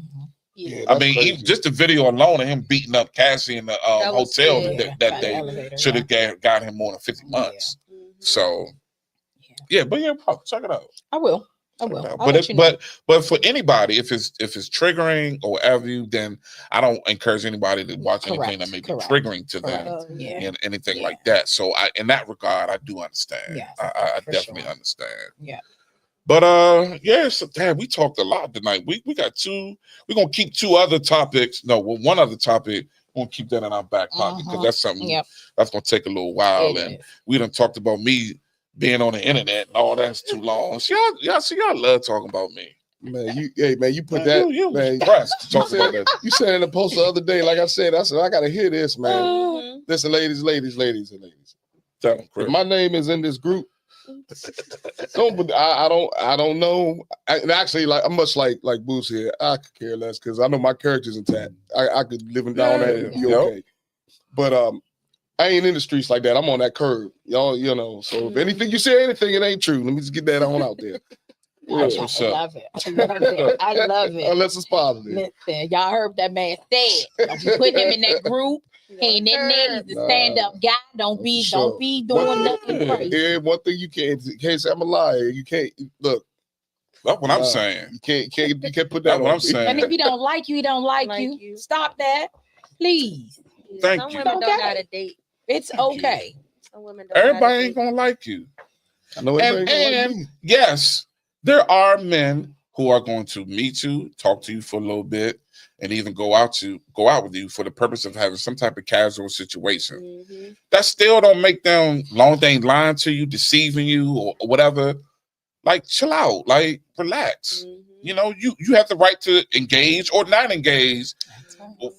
I mean, even just the video alone of him beating up Cassie in the hotel that day should have got him more than 50 months. So, but check it out. I will. But for anybody, if it's triggering or whatever you, then I don't encourage anybody to watch anything that may be triggering to them and anything like that. So in that regard, I do understand. I definitely understand. Yeah. But we talked a lot tonight. We got we're gonna keep 2 other topics. No, one other topic. We're gonna keep that in our back pocket because that's something that's gonna take a little while. And we done talked about me being on the internet and all that's too long. So y'all love talking about me. Man, you put that. You man, pressed. Talk about that. You said in the post the other day, like I said, I gotta hear this, man. Listen, ladies. If my name is in this group, I don't know. Actually, like I'm much like Boots here. I could care less because I know my character's intact. I could live down that and be okay. But I ain't in the streets like that. I'm on that curb, y'all. You know. So if anything you say anything, it ain't true. Let me just get that on out there. I love it. I love it. Unless it's positive. Listen, y'all heard that man said. Don't be putting him in that group. He ain't in there. He's a stand-up guy. Don't be doing nothing crazy. Yeah, one thing you can't say I'm a liar. You can't look. That's what I'm saying. You can't put that. That's what I'm saying. And if he don't like you, he don't like you. Stop that, please. Thank you. Some women don't got a date. It's okay. Some women Everybody ain't gonna like you. I know. And yes, there are men who are going to meet you, talk to you for a little bit, and even go out with you for the purpose of having some type of casual situation. That still don't make them, long as they ain't lying to you, deceiving you, or whatever. Like, chill out, like, relax. You know, you have the right to engage or not engage.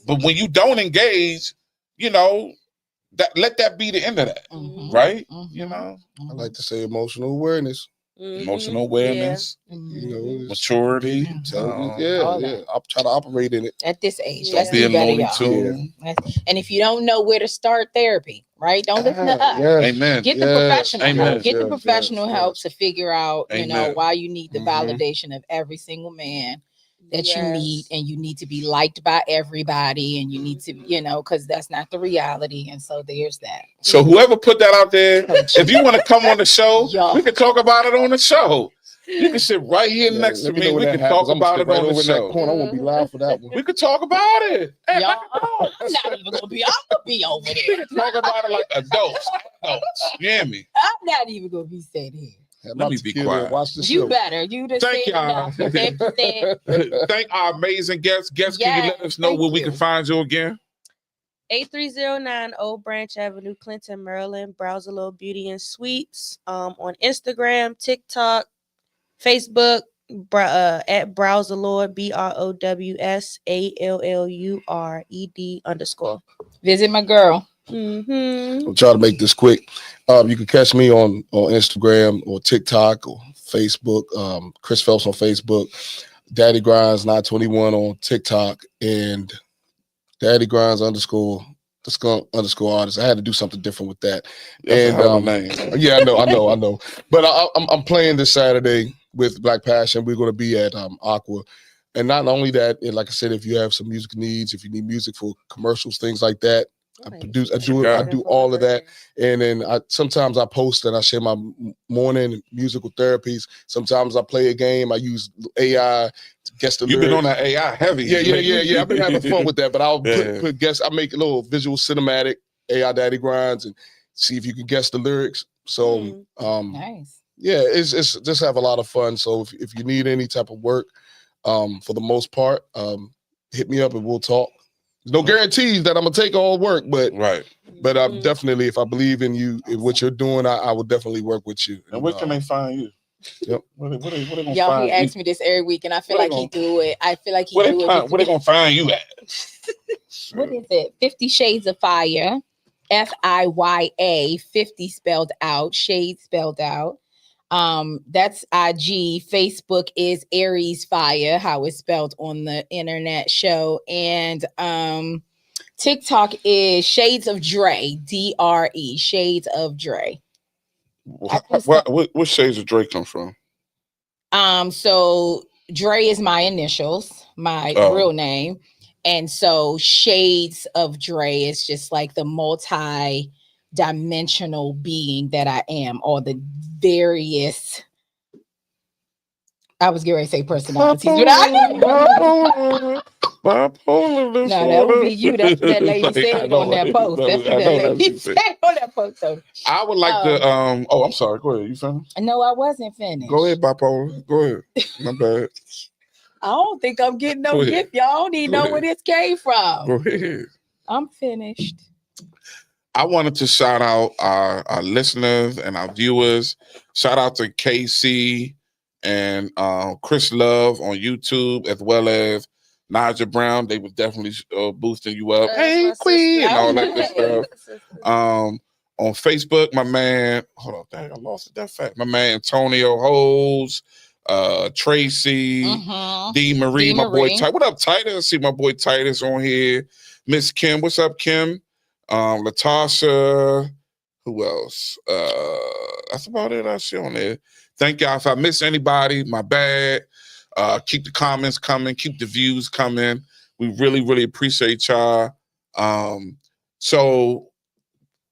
But when you don't engage, you know, let that be the end of that, right? You know, I like to say emotional awareness. Emotional awareness, maturity. I'll try to operate in it at this age. Don't be a Looney Tune. And if you don't know where to start therapy, right? Don't listen to us. Amen. Get the professional help. Get the Yes, professional help to figure out, you know, Amen. why you need the validation of every single man that you need, and you need to be liked by everybody, and you need to, you know, because that's not the reality. And so there's that. So whoever put that out there, if you want to come on the show, we can talk about it on the show. You can sit right here next to me. We can talk about it on the show. I won't be live for that one. We could talk about it. Hey, Y'all, I'm not even gonna be. I'm gonna be over there. We can talk about it like adults. You hear me? I'm not even gonna be sitting here. Let me be quiet. Watch the show. You better. You just Thank y'all. Thank our amazing guests. Guests, can you let us know where we can find you again? 8309 Old Branch Avenue, Clinton, Maryland. Browse a Little Beauty and Sweets. On Instagram, TikTok, Facebook, at Browse a Lord, BROWSALLURED_. Visit my girl. I'll try to make this quick. You can catch me on Instagram or TikTok or Facebook. Chris Phelps on Facebook, Daddy Grinds 921 on TikTok, and Daddy Grinds _ the skunk _ artist. I had to do something different with that. That's a hell of a name. Yeah, I know. But I'm playing this Saturday with Black Passion. We're going to be at Aqua. And not only that, and like I said, if you have some music needs, if you need music for commercials, things like that, I do all of that. And then sometimes I post and I share my morning musical therapies. Sometimes I play a game. I use AI to guess the lyrics. You've been on that AI heavy. Yeah. I've been having fun with that, but I'll put guess. I make a little visual cinematic AI Daddy Grinds and see if you can guess the lyrics. So nice. Yeah, it's just have a lot of fun. So if you need any type of work, for the most part, hit me up and we'll talk. There's no guarantees that I'm gonna take all work, but I'm definitely, if I believe in you, in what you're doing, I will definitely work with you. And where can they find you? Yep. Where they gonna Y'all, find he asks me this every week, and I feel like he do it. I feel like he do it. Where they gonna find you at? What is it? 50 Shades of Fire, FIYA, 50 spelled out, shades spelled out. That's IG. Facebook is Aries Fire, how it's spelled on the internet show, and TikTok is Shades of Dre, DRE, Shades of Dre. What shades of Dre come from? So Dre is my initials, my real name, and so Shades of Dre is just like the multi-dimensional being that I am, or the various. I was getting ready to say personalities, but bipolar. No, that would be you. That's what that lady said on that post. That's what that lady said on that post. Though. I would like to. Oh, I'm sorry. Go ahead. You finished? No, I wasn't finished. Go ahead, bipolar. Go ahead. My bad. I don't think I'm getting no gift. Y'all don't even know where this came from. Go ahead. I'm finished. I wanted to shout out our listeners and our viewers. Shout out to KC and Chris Love on YouTube, as well as Naja Brown. They was definitely boosting you up. Hey, Queen, and all that good stuff. On Facebook, my man, hold on, dang, I lost it that fast. My man Antonio Holes, Tracy, D. Marie, my boy Titus. What up, Titus? I see my boy Titus on here. Miss Kim, what's up, Kim? Latasha, who else? That's about it I see on there. Thank y'all. If I miss anybody, my bad. Keep the comments coming, keep the views coming. We really, really appreciate y'all. So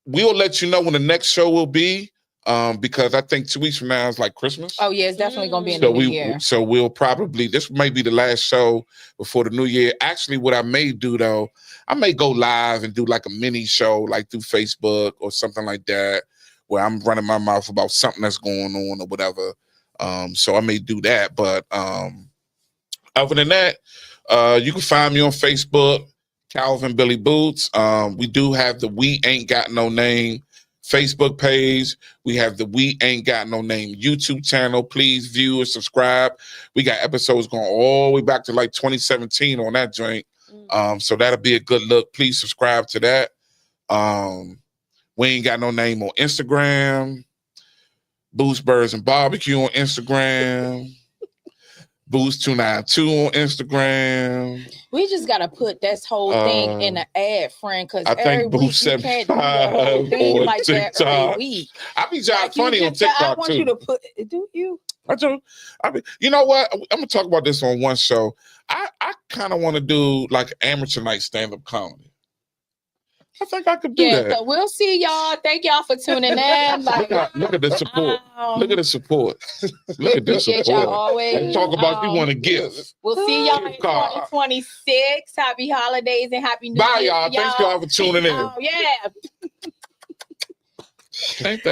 we'll let you know when the next show will be. Because I think 2 weeks from now is like Christmas. Oh yeah, it's definitely gonna be in the new year. So we'll probably, this may be the last show before the new year. Actually, what I may do though, I may go live and do like a mini show, like through Facebook or something like that, where I'm running my mouth about something that's going on or whatever. So I may do that, but Other than that, you can find me on Facebook, Calvin Billy Boots. We do have the We Ain't Got No Name Facebook page. We have the We Ain't Got No Name YouTube channel. Please view and subscribe. We got episodes going all the way back to like 2017 on that joint. So that'll be a good look. Please subscribe to that. We Ain't Got No Name on Instagram. Boost Birds and Barbecue on Instagram. Boost 292 on Instagram. We just gotta put this whole thing in an ad, friend, because I think Boost 75 on like TikTok. that every week. I be trying funny on TikTok I want too. you to put. Do you? You know what? I'm gonna talk about this on one show. I kind of want to do like amateur night stand-up comedy. I think I could do that. So we'll see y'all. Thank y'all for tuning in. Like, look at the support. Look at the support. Look at this support. Y'all always and talk about you want to give. We'll see y'all in 2026. Happy holidays and happy New Year. Bye, y'all. Thanks y'all for tuning in. Yeah. Ain't that